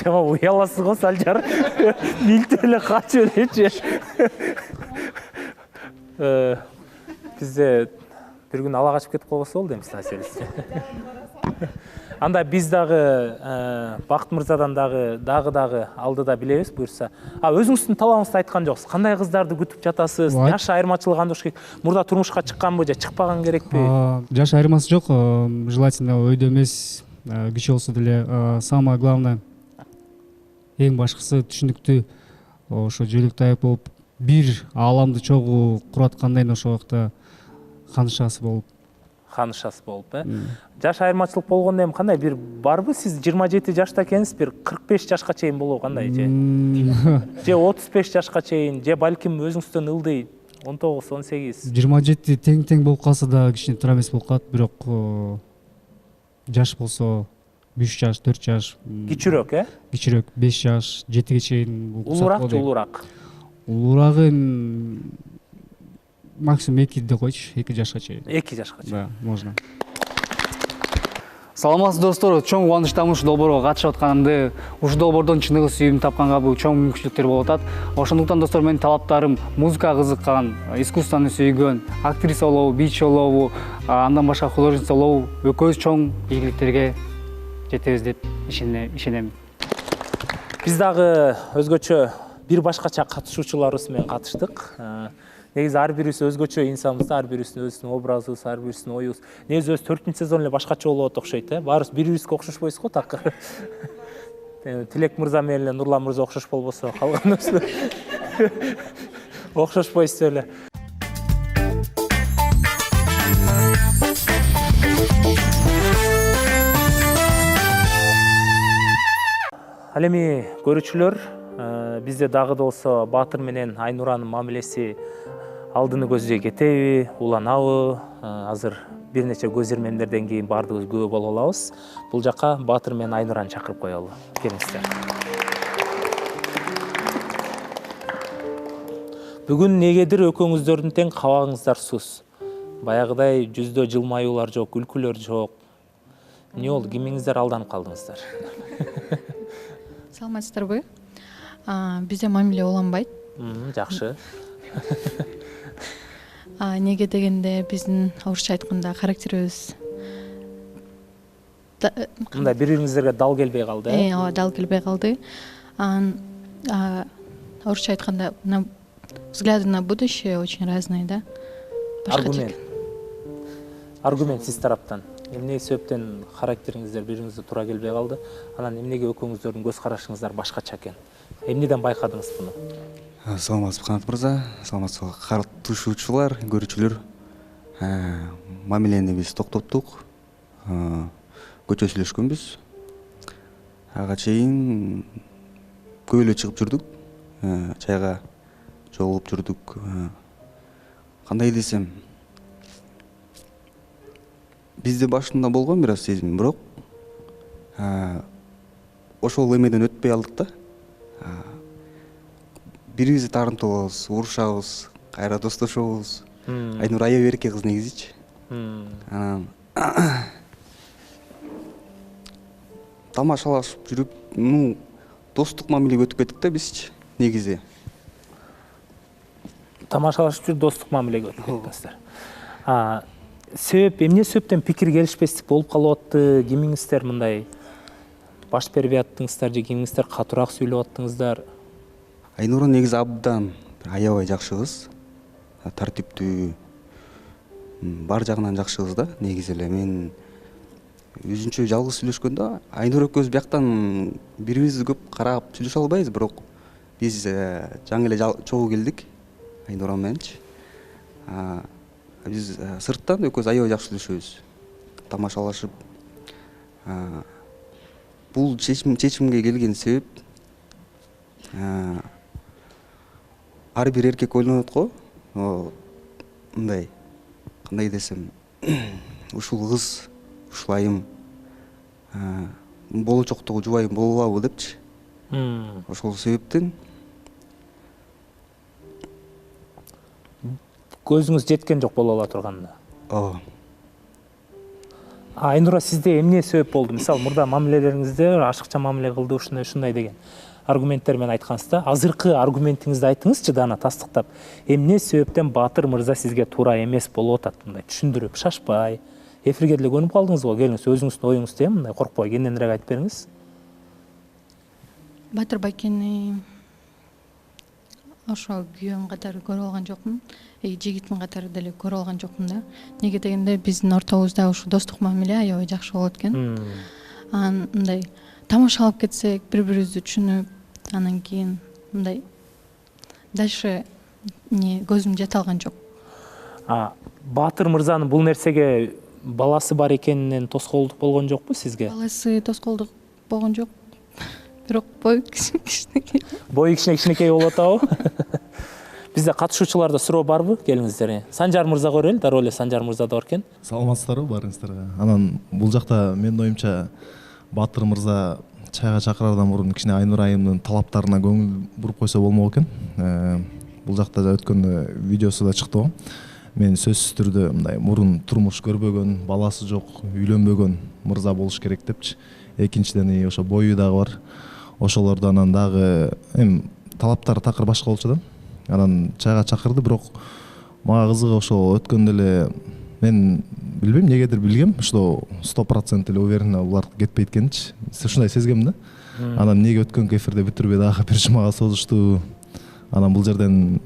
Жама уяласыз го, Санжар. Билтип эле качып элечи. Бизде бир күн ала качып кетип койбосо болду эми станциябизде. Анда биз дагы Бакыт мырзадан дагы алдыда билебиз буюрса. Өзүңүздүн талабыңызды айткан жоксуз. Кандай кыздарды күтүп жатасыз? Жаш айырмачылыгы кандай болуш керек? Мурда турмушка чыкканбы же чыкпаган керекпи? Жаш айырмасы жок. Желательно өйдө эмес, кичи болсо деле. Самое главное, эң башкысы түшүнүктүү ошо жөлөк тайып болуп бир ааламды чогуу куруп аткандайын ошол убакта ханышасы болуп жаш айырмачылык болгондо эми кандай бир барбы сиз 27 жашта экенсиз бир 45 жашка чейин болобу кандай же 35 жашка чейин же балким өзүңүздөн ылдый 19-18 27 тең болуп калса да кичине туура эмес болуп калат бирок жаш болсо 3 жаш 4 жаш кичүүрөөк кичүүрөөк 5 жаш 7ге чейин улуураак же улуураагы максимум 2 деп койчу 2 жашка чейин 2 жашка чейин да можно. Саламатсыз достор, чоң кубанычтамын ушул долбоорго катышып атканымды. Ушул долбоордон чыныгы сүйүүмдү тапканга бул чоң мүмкүнчүлүктөр болуп атат. Ошондуктан достор менин талаптарым музыкага кызыккан, искусствону сүйгөн, актриса болобу, бийчи болобу, андан башка художница болобу, экөөбүз чоң ийгиликтерге жетебиз деп ишенем. Биз дагы өзгөчө бир башкача катышуучуларыбыз менен катыштык. Негизи ар бирибиз өзгөчө инсанбыз, ар бирибиздин өзүнүн образыбыз, ар бирибиздин оюбуз. Негизи өзү 4-сезон эле башкача болот окшойт, баарыбыз бири-бирибизге окшошпойбуз го такыр. Тилек мырза менен эле Нурлан мырза окшош болбосо, калганыбыз окшошпойбуз эле. Ал эми көрүүчүлөр, бизде дагы да болсо Баатыр менен Айнуранын мамилеси алдыны көздөй кетеби, уланабы? Азыр бир нече көз ирмемдерден кийин баардыгыбыз күбө боло алабыз. Бул жака Баатыр менен Айнураны чакырып коелу. Келиңиздер. Бүгүн негедир экөөңүздөрдүн тең кабагыңыздар сус. Баягыдай жүздө жылмаюулар жок, күлкүлөр жок. Эмне болду? Кимиңиздер алданып калдыңыздар? Саламатсыздарбы? Бизде мамиле уланбайт. Жакшы. Неге дегенде биздин орусча айтканда характерибиз мындай бири-бириңиздерге дал келбей калды. Ооба, дал келбей калды. Орусча айтканда взгляды на будущее очень разные, да? Аргумент сиз тараптан. Эмне себептен характериңиздер бириңизге туура келбей калды? Анан эмнеге экөөңүздөрдүн көз карашыңыздар башкача экен? Эмнеден байкадыңыз буну? Саламатсызбы Канат мырза, саламатсызбы катышуучулар, көрүүчүлөр. Мамилени биз токтоттук. Көчө сүйлөшкөнбүз. Ага чейин көп эле чыгып жүрдүк. Чайга жолугуп жүрдүк. Кандай десем, бизде башында болгон бир аз сезим, бирок ошол эмеден өтпөй алдык да. Бирибизди таарынтабыз, урушабыз, кайра достошобуз. Айнура аябай эрке кыз негизичи. Анан тамашалашып жүрүп, достук мамилеге өтүп кеттик да бизчи, негизи. Тамашалашып жүрүп, достук мамилеге өтүп кеттиңиздер. Себеп, эмне себептен пикир келишпестик болуп калып атты? Кимиңиздер мындай баш бербей аттыңыздар же кимиңиздер катуураак сүйлөп аттыңыздар? Айнура негизи абдан аябай жакшы кыз, тартиптүү, бар жагынан жакшы кыз да, негизи эле. Мен өзүнчө жалгыз сүйлөшкөндө Айнура экөөбүз бияктан бирибизди көп карап сүйлөшө албайбыз, бирок биз жаңы эле чогуу келдик Айнура мененчи. Биз сырттан экөөбүз аябай жакшы сүйлөшөбүз, тамашалашып. Бул чечимге келген себеп ар бир эркек ойлонот го, мындай, кандай десем, ушул кыз, ушул айым болочоктогу жубайым боло алабы депчи. Ошол себептен көзүңүз жеткен жок боло ала турганда. Ооба. Айнура, сизде эмне себеп болду? Мисалы, мурда мамилелериңизде ашыкча мамиле кылды, ушундай деген аргументтер менен айткансыз да. Азыркы аргументиңизди айтыңызчы дана тастыктап. Эмне себептен Баатыр мырза сизге туура эмес болуп атат? Мындай түшүндүрүп, шашпай, эфирге деле көнүп калдыңыз го. Келиңиз, өзүңүздүн оюңузду мындай коркпой кененирээк айтып бериңиз. Баатыр байкени ошо күйөөм катары көрүп алган жокмун, жигитим катары деле көрүп алган жокмун да. Неге дегенде биздин ортобузда ушу достук мамиле аябай жакшы болот экен. Мындай тамашалап кетсек, бири-бирибизди түшүнүп, Анан кийин мындай дальше көзүм жете алган жок. Батыр мырзанын бул нерсеге баласы бар экенинен тоскоолдук болгон жокпу сизге? Баласы тоскоолдук болгон жок. Бирок бою кичинекей. Бою кичинекей болуп атабы? Бизде катышуучуларда суроо барбы? Келиңиздер. Санжар мырза көрөлү, дароо эле Санжар мырза да бар экен. Саламатсыздарбы баарыңыздарга? Анан бул жакта менин оюмча Батыр мырза чайга чакыраардан мурун кичине Айнура айымдын талаптарына көңүл буруп койсо болмок экен. Бул жакта өткөн видеосу да чыкты го. Мен сөзсүз түрдө мындай мурун турмуш көрбөгөн, баласы жок, үйлөнбөгөн мырза болуш керек депчи. Экинчиден ошо бою дагы бар. Ошолордо анан дагы талаптары такыр башка болчу да. Анан чайга чакырды, бирок мага кызыгы ошо өткөндө эле мен билбейм, негедир билгем, что 100% эле уверенно булар кетпейт экенчи. Ушундай сезгем да. Анан эмнеге өткөн эфирде бүтүрбөй дагы бир жумага созушту. Анан бул жерден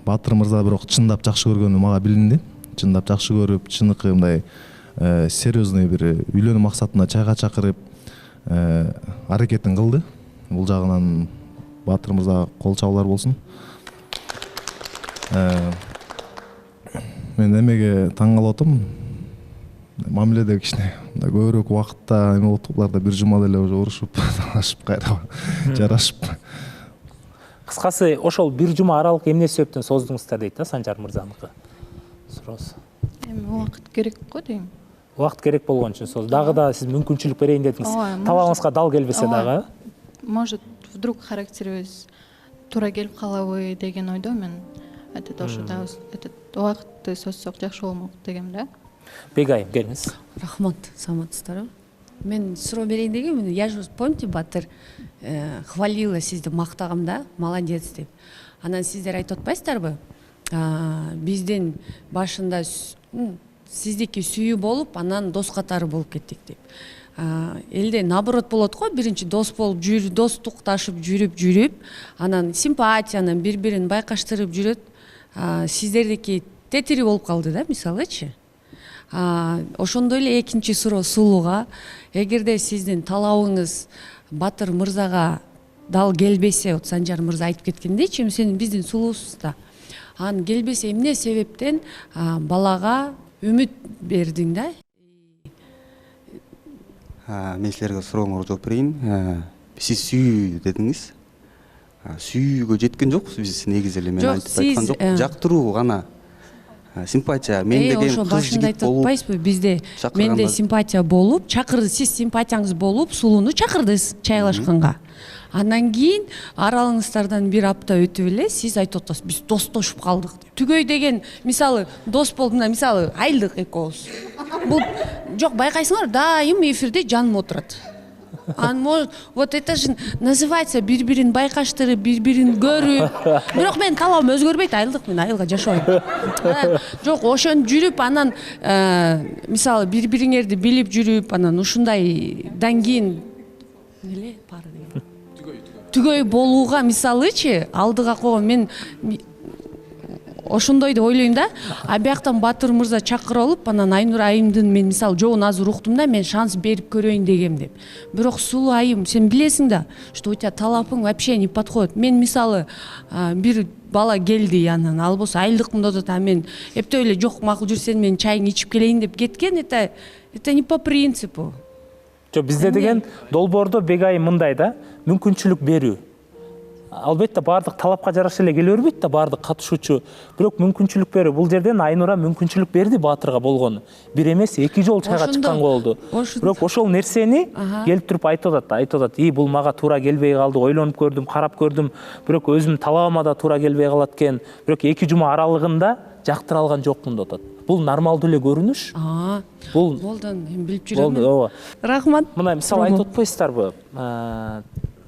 Батыр мырза бирок чындап жакшы көргөнү мага билинди. Чындап жакшы көрүп, чыныкы мындай серьезный бир үйлөнүү максатына чайга чакырып аракетин кылды. Бул жагынан Батыр мырза кол чабуулар болсун. Мен эмеге таң калып атам. Мамиледе кичине көбүрөөк убакытта эме болуп, булар да бир жумада эле уже урушуп, талашып, кайра жарашып. Кыскасы, ошол бир жума аралык эмне себептен создуңуздар дейт да Санжар мырзаныкы суроосу. Убакыт керек го дейм. Убакыт керек болгон үчүн соз. Дагы да сиз мүмкүнчүлүк берейин дедиңиз. Талабыңызга дал келбесе дагы. Может, вдруг характерибиз туура келип калабы деген ойдо мен ошо убакытты созсок жакшы болмок дегем да. Бегайым, келиңиз. Рахмат, саламатсыздарбы? Мен суроо берейин дегем, я же помните, Батыр хвалила сизди, мактагам да, молодец деп. Анан сиздер айтып атпайсыздарбы? Биздин башында сиздики сүйүү болуп, анан дос катары болуп кеттик деп. Элде наоборот болот го, биринчи дос болуп жүрүп, достукташып жүрүп, анан симпатиянан бири-бирин байкаштырып жүрөт. Сиздердики тетири болуп калды да, мисалычы. Ошондой эле экинчи суроо сулууга, эгерде сиздин талабыңыз Батыр мырзага дал келбесе, Санжар мырза айтып кеткендейчи, сен биздин сулуусуз да. Анан келбесе эмне себептен балага үмүт бердиң да? Мен силерге сурооңорго жооп берейин. Сиз сүйүү дедиңиз. Сүйүүгө жеткен жокпуз биз негизи эле, мен айткан жок. Жактыруу гана. Симпатия, мен деген кыз жигит болуп. Айтпайсызбы, бизде менде симпатия болуп, чакырды, сиз симпатияңыз болуп, сулууну чакырдыңыз чайлашканга. Андан кийин аралыгыңыздардан бир апта өтүп эле сиз айтып атасыз, биз достошуп калдык деп. Түгөй деген, мисалы, дос болуп, мисалы, айылдык экөөбүз. Бул жок, байкайсыңар, дайым эфирде жаным отурат. Вот это же называется бири-бирин байкаштырып, бири-бирин көрүп. Бирок мен талабым өзгөрбөйт, айылдык, мен айылга жашабайм. Жок, ошентип жүрүп, анан мисалы бири-бириңерди билип жүрүп, анан ушундайдан кийин эле пары деген. Түгөй болууга мисалычы алдыга койгон мен ошондой деп ойлойм да. Бияктан Батыр мырза чакырып алып, анан Айнура айымдын мен мисалы жоон азыр уктум да, мен шанс берип көрөйүн дегем деп. Бирок сулуу айым, сен билесиң да, что у тебя талапың вообще не подходит. Мен мисалы бир бала келди, анан ал болсо айылдыкмын деп атат, мен эптеп эле жок, макул жүрсең мен чайыңды ичип келейин деп кеткен, это не по принципу. Жок, бизде деген долбоордо Бегайым мындай да, мүмкүнчүлүк берүү. Албетте бардык талапка жараша эле келе бербейт да бардык катышуучу. Бирок мүмкүнчүлүк берүү. Бул жерден Айнура мүмкүнчүлүк берди Батырга болгону. Бир эмес, эки жол чайга чыккан болду. Бирок ошол нерсени келип туруп айтып атат. Бул мага туура келбей калды, ойлонуп көрдүм, карап көрдүм. Бирок өзүмдүн талабыма да туура келбей калат экен. Бирок 2 жума аралыгында жактыра алган жокмун деп атат. Бул нормалдуу эле көрүнүш. Бул болдон, мен билип жүрөм. Рахмат. Мына мисалы айтып атпайсыздарбы?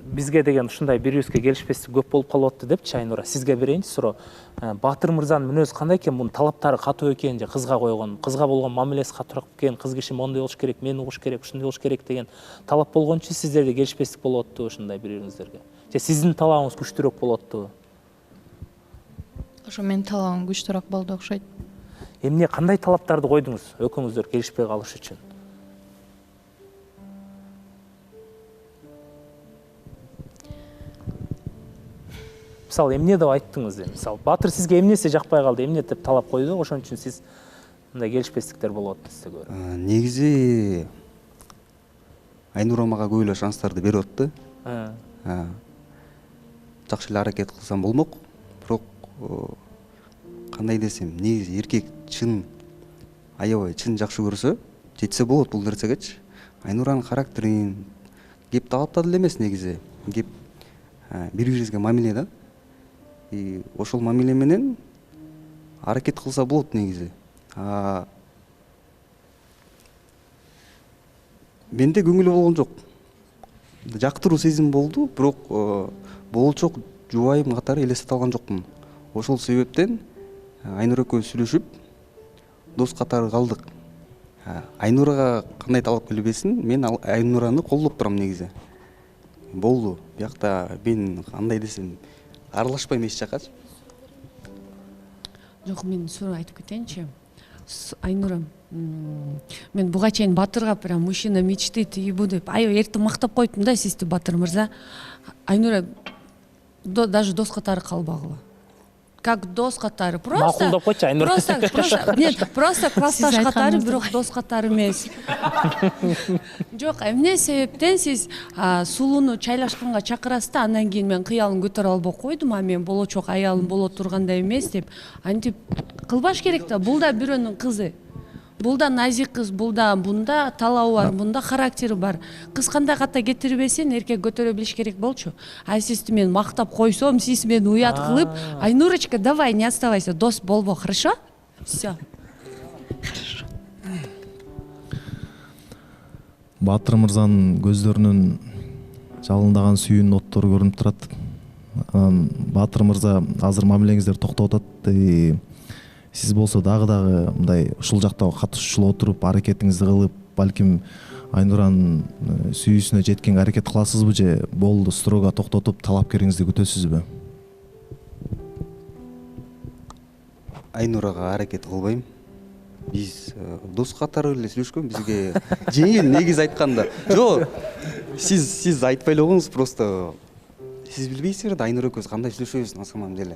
Бизге деген ушундай бирибизге келишпестик көп болуп калып атты депчи Айнура. Сизге берейинчи суроо. Батыр мырзанын мүнөзү кандай экен? Мунун талаптары катуу экен же кызга койгон, кызга болгон мамилеси катуураак экен, кыз киши мондой болуш керек, мени угуш керек, ушундай болуш керек деген талап болгончу сиздерде келишпестик болуп аттыбы ушундай бири-бириңиздерге? Же сиздин талабыңыз күчтүүрөөк болуп аттыбы? Ошо менин талабым күчтүүрөөк болду окшойт. Эмне, кандай талаптарды койдуңуз экөөңүздөр келишпей калыш үчүн? мисалы эмне деп айттыңыз деп, мисалы Батыр сизге эмнеси жакпай калды, эмне деп талап койду, ошон үчүн сиз мындай келишпестиктер болуп атты сизде көрүп. Негизи Айнура мага көп эле шанстарды берип атты. Жакшы эле аракет кылсам болмок, бирок кандай десем, негизи эркек чын аябай чын жакшы көрсө, жетсе болот бул нерсегечи. Айнуранын характерин кеп талапта деле эмес негизи. Кеп бири-бирибизге мамиле да. Ошол мамиле менен аракет кылса болот негизи. Менде көңүлү болгон жок. Жактыруу сезим болду, бирок болочок жубайым катары элестете алган жокмун. Ошол себептен Айнура экөөбүз сүйлөшүп, дос катары калдык. Айнурага кандай талап келбесин, мен Айнураны колдоп турам негизи. Болду. Биякта мен кандай десем, аралашпайм эч жаккачы. Жок, мен суроо айтып кетейинчи. Айнура, мен буга чейин Батырга прям мужчина мечты тыйбу деп аябай эртип мактап койдум да сизди, Батыр мырза. Айнура даже дос катары калбагыла. Как дос катары, просто нет, просто классташ катары, бирок дос катары эмес. Жок, эмне себептен сиз сулууну чайлашканга чакырасыз да, андан кийин мен кыялын көтөрө албай койдум, мен болочок аялым боло тургандай эмес деп. Антип кылбаш керек да, бул да бирөөнүн кызы. Бул да назик кыз, бул да бунда талабы бар, бунда характери бар. Кыз кандай ката кетирбесин, эркек көтөрө билиш керек болчу. Сизди мен мактап койсом, сиз мени уят кылып, Айнурочка, давай, не оставайся, дос болбо, хорошо? Всё. Батыр мырзанын көздөрүнөн жалындаган сүйүүнүн оттору көрүнүп турат. Батыр мырза азыр мамилеңиздер токтоп атат. Сиз болсо дагы мындай ушул жакта катышуучу отуруп, аракетиңизди кылып, балким Айнуранын сүйүүсүнө жеткенге аракет кыласызбы же болду строго токтотуп талапкериңизди күтөсүзбү? Айнурага аракет кылбайм. Биз дос катары эле сүйлөшкөн, бизге жеңил негиз айтканда. Жок, сиз айтпай эле коюңуз, просто сиз билбейсиздер да Айнура экөөбүз кандай сүйлөшөбүз на самом деле.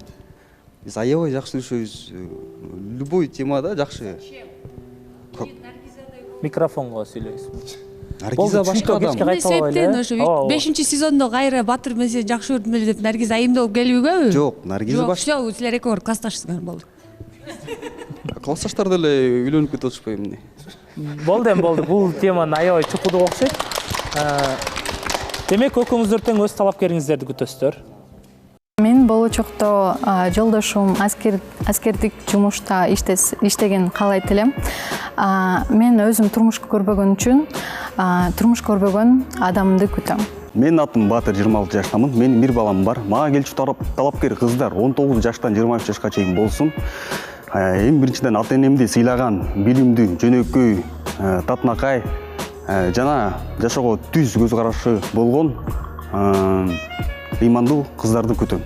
Биз аябай жакшы сүйлөшөбүз. Любой темада жакшы. Микрофонго сүйлөйсүз. Наргиза башка адам. Эмне себептен ошо 5-сезондо кайра Батыр менен жакшы көрдүм эле деп Наргиза айымда болуп келбейбү? Жок, Наргиза башка. Жок, силер экөө классташсыңар болду. Классташтар деле үйлөнүп кетип атышпайбы эмне? Болду. Бул теманы аябай чукулдук окшойт. Демек, экөөңүздөр тең өз талапкериңиздерди күтөсүздөр. Мен болочокто жолдошум аскердик жумушта иштеген каалайт элем. Мен өзүм турмуш көрбөгөн үчүн турмуш көрбөгөн адамды күтөм. Мен атым Батыр, 26 жаштамын. Менин бир балам бар. Мага келчү талапкер кыздар 19 жаштан 23 жашка чейин болсун. Эң биринчиден ата энемди сыйлаган, билимдүү, жөнөкөй, татынакай жана жашоого түз көз карашы болгон ыймандуу кыздарды күтөм.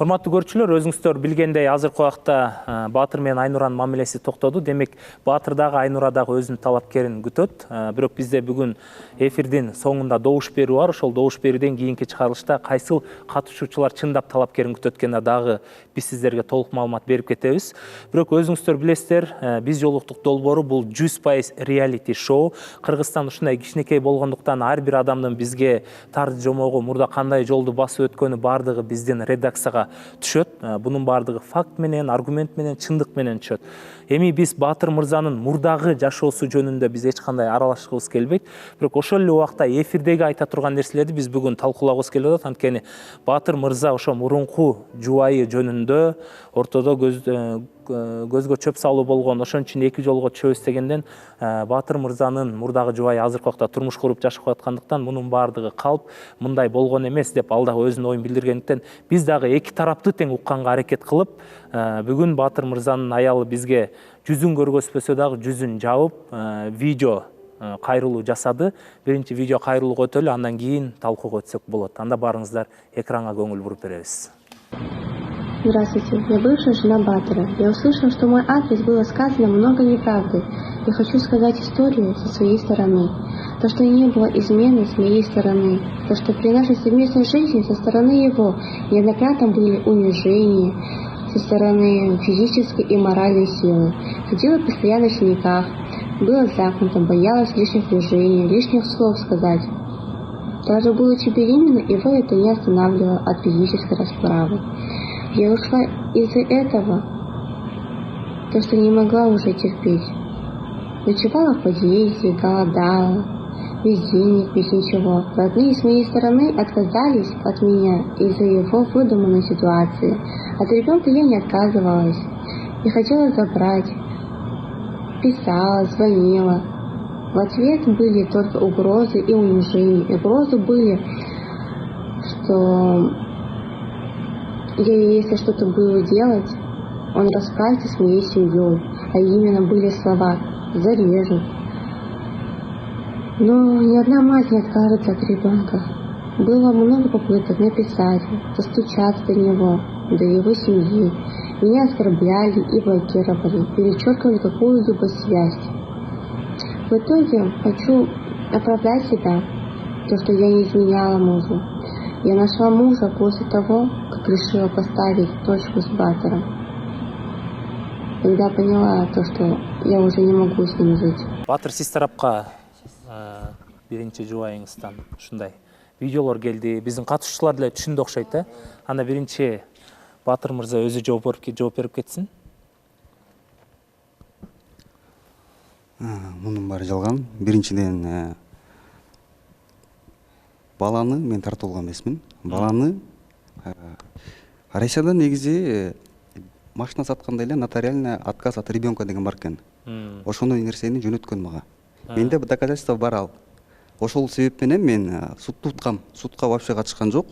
Урматтуу көрүүчүлөр, өзүңүздөр билгендей азыркы убакта Батыр менен Айнуранын мамилеси токтоду. Демек, Батыр дагы Айнура дагы өзүнүн талапкерин күтөт. Бирок бизде бүгүн эфирдин соңунда добуш берүү бар. Ошол добуш берүүдөн кийинки чыгарылышта кайсыл катышуучулар чындап талапкерин күтөт экенин дагы биз сиздерге толук маалымат берип кетебиз. Бирок өзүңүздөр билесиздер, биз жолуктук долбоору бул 100% реалити шоу. Кыргызстан ушундай кичинекей болгондуктан ар бир адамдын бизге тар жомогу мурда кандай жолду басып өткөнү бардыгы биздин редакцияга түшөт. Бунун бардыгы факт менен, аргумент менен, чындык менен түшөт. Эми биз Батыр мырзанын мурдагы жашоосу жөнүндө биз эч кандай аралашкыбыз келбейт. Бирок ошол эле убакта эфирдеги айта турган нерселерди биз бүгүн талкуулагыбыз келип атат. Анткени Батыр мырза ошо мурунку жубайы жөнүндө ортодо көзгө чөп салуу болгон, ошон үчүн эки жолго түшөбүз дегенден Батыр мырзанын мурдагы жубайы азыркы убакта турмуш куруп жашап аткандыктан мунун бардыгы калп, мындай болгон эмес деп ал дагы өзүнүн оюн билдиргендиктен биз дагы эки тарапты тең укканга аракет кылып, бүгүн Батыр мырзанын аялы бизге жүзүн көргөзбөсө дагы жүзүн жабып, видео кайрылуу жасады. Биринчи видео кайрылууга өтөлү, андан кийин талкууга өтсөк болот. Анда барыңыздар экранга көңүл буруп беребиз. Здравствуйте, я бывшая жена Батора. Я услышала, что в мой адрес было сказано много неправды. Я хочу сказать историю со своей стороны. То, что не было измены с моей стороны. То, что при нашей совместной жизни со стороны его неоднократно были унижения со стороны физической и моральной силы. Ходила постоянно в синяках, была замкнута, боялась лишних движений, лишних слов сказать. Даже будучи беременной, его это не останавливало от физической расправы. Я ушла из-за этого, то, что не могла уже терпеть. Ночевала в подъезде, голодала, без денег, без ничего. Родные с моей стороны отказались от меня из-за его выдуманной ситуации. От ребенка я не отказывалась. Я хотела забрать. Писала, звонила. В ответ были только угрозы и унижения. Угрозы были, что если что-то буду делать, он расправится с моей семьей. А именно были слова «зарежу». Но ни одна мать не откажется от ребенка. Было много попыток написать, достучаться до него, до его семьи. Меня оскорбляли и блокировали, перечеркивали какую-либо связь. В итоге хочу оправдать себя, то, что я не изменяла мужу. Я нашла мужа после того, как решила поставить точку с Батором. Когда поняла то, что я уже не могу с ним жить. Батыр, сиз тарапка биринчи жубайыңыздан ушундай видеолор келди. Биздин катышуучулар деле түшүндү окшойт да. Анда биринчи Батыр мырза өзү жооп берип кетсин. Мунун баары жалган. Биринчиден баланы мен тартып алган эмесмин. Баланы Россияда негизи машина сатканда эле нотариальный отказ от ребенка деген бар экен. Ошондой нерсени жөнөткөн мага. Менде доказательство бар ал. Ошол себеп менен мен судту уткам. Судка вообще катышкан жок.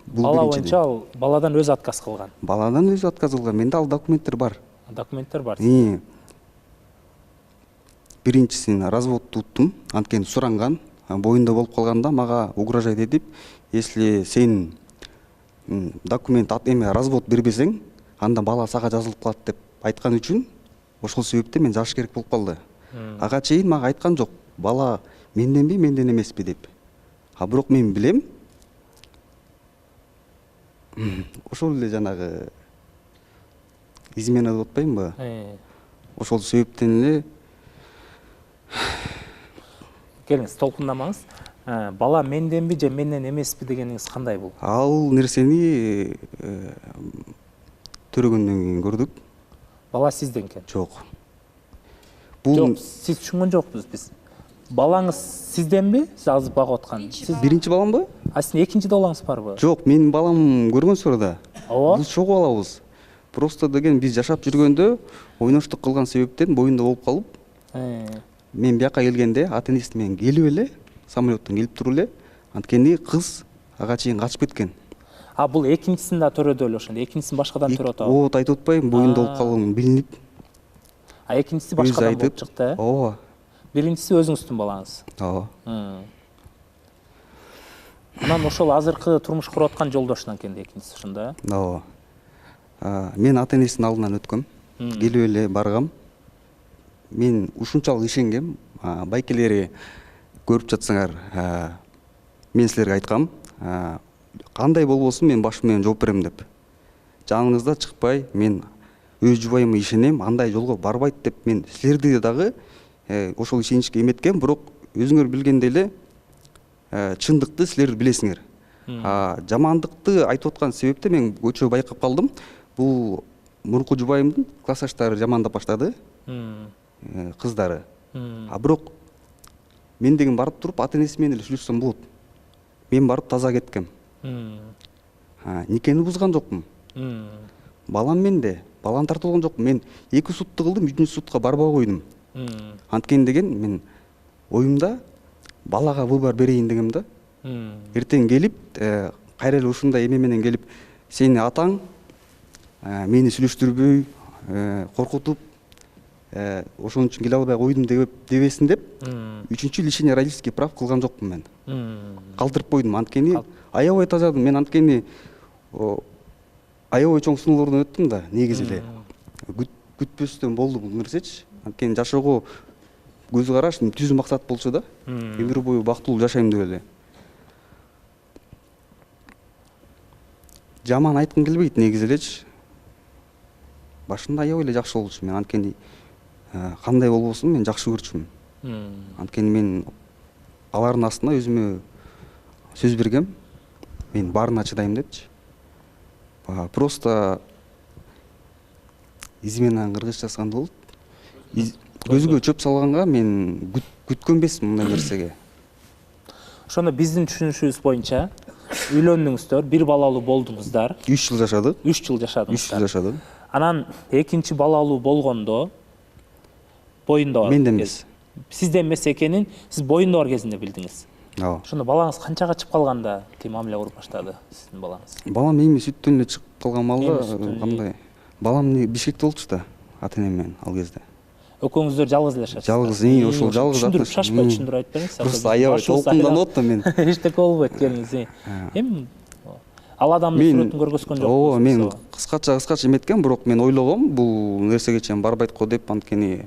Бала боюнча ал баладан өзү отказ кылган. Баладан өзү отказ кылган. Менде ал документтер бар. Документтер бар. Биринчисин разводду уттум. Анткени суранган. Боюнда болуп калганда мага угрожать этип, если сен документ развод бербесең, анда бала сага жазылып калат деп айткан үчүн ошол себептен мен жашаш керек болуп калды. Ага чейин мага айткан жок, бала менденби, менден эмеспи деп. А бирок мен билем, ошол эле жанагы измена деп атпаймынбы? Ошол себептен эле келиңиз, толкундамаңыз. Бала менденби же менден эмеспи дегениңиз кандай бул? Ал нерсени төрөгөндөн кийин көрдүк. Бала сизден экен? Жок. Жок, сиз түшүнгөн жокпуз биз. Балаңыз сизденби? Жазып багып аткан. Сиз биринчи баламбы? А сиздин экинчи балаңыз барбы? Жок, менин балам көргөн сурда. Ооба. Биз чогуу алабыз. Просто деген биз жашап жүргөндө ойноштук кылган себептен боюнда болуп калып, мен бияка келгенде ата-энеси менен келип эле, самолеттон келип туруп эле, анткени кыз ага чейин качып кеткен. А бул экинчисин да төрөдү эле ошондо. Экинчисин башкадан төрөп атабы? Ооба, айтып атпайбы, боюнда болуп калган билинип. А экинчиси башкадан болуп чыкты, Ооба. Биринчиси өзүңүздүн балаңыз. Ооба. Анан ошол азыркы турмуш куруп аткан жолдошунан экен экинчиси ошондо, э? Ооба. Мен ата-энесинин алдынан өткөм. Келип эле баргам. Мен ушунчалык ишенгем, байкелери көрүп жатсаңар, мен силерге айткам, кандай болбосун мен башым менен жооп берем деп. Жаныңызда чыкпай, мен өз жубайыма ишенем, андай жолго барбайт деп мен силерди дагы ошол ишеничке эметкем, бирок өзүңөр билгендей эле чындыкты силер билесиңер. Жамандыкты айтып аткан себепте мен өчө байкап калдым. Бул мурунку жубайымдын классташтары жамандап баштады. Кыздары. А бирок мен деген барып туруп ата-энеси менен эле сүйлөшсөм болот. Мен барып таза кеткем. Никени бузган жокмун. Балам менде, балам тартылган жокмун. Мен 2 сутту кылдым, 3-үнчү сутка барбай койдум. Анткени деген мен оюмда балага выбор берейин дегем да. Эртең келип, кайра эле ушундай эме менен келип, сени атаң мени сүйлөштүрбөй, коркутуп, ошон үчүн келе албай койдум дебесин деп, 3-чү лишение родительских прав кылган жокмун мен. Калтырып койдум, анткени аябай тазадым. Мен анткени аябай чоң сыноолордон өттүм да негизи эле. Күтпөстөн болду бул нерсечи. Анткени жашоого көз караш түз максат болчу да. Өмүр бою бактылуу жашайм деп эле. Жаман айткым келбейт негизи элечи. Башында аябай эле жакшы болчу. Мен анткени кандай болбосун мен жакшы көрчүмүн. Анткени мен алардын астына өзүмө сөз бергем. Мен баарына чыдайм депчи. Просто изменаны кыргыз жазганда болот. Көзгө чөп салганга мен күткөн эмесмин мындай нерсеге. Ошондо биздин түшүнүшүбүз боюнча үйлөндүңүздөр, бир балалуу болдуңуздар. 3 жыл жашадык. 3 жыл жашадыңыздар. 3 жыл жашадым. Анан экинчи балалуу болгондо боюнда бар. Менде эмес. Сизде эмес экенин сиз боюнда бар кезинде билдиңиз. Ооба. Ошондо балаңыз канчага чыгып калганда тим мамиле кылып баштады сиздин балаңыз? Балам эми сүттөн эле чыгып калган малда кандай? Балам Бишкекте болчу да, ата-энем менен ал кезде. Экөөңүздөр жалгыз эле жашайсыздар. Жалгыз, ошол жалгыз. Түшүндүрүп шашпай түшүндүрүп айтып бериңиз. Просто аябай толкунданып атам мен. Эчтеке болбойт келиңиз. Эми ал адамдын сүрөтүн көргөзгөн жокпуз. Ооба, мен кыскача эметкем, бирок мен ойлогом, бул нерсеге чейин барбайт го деп, анткени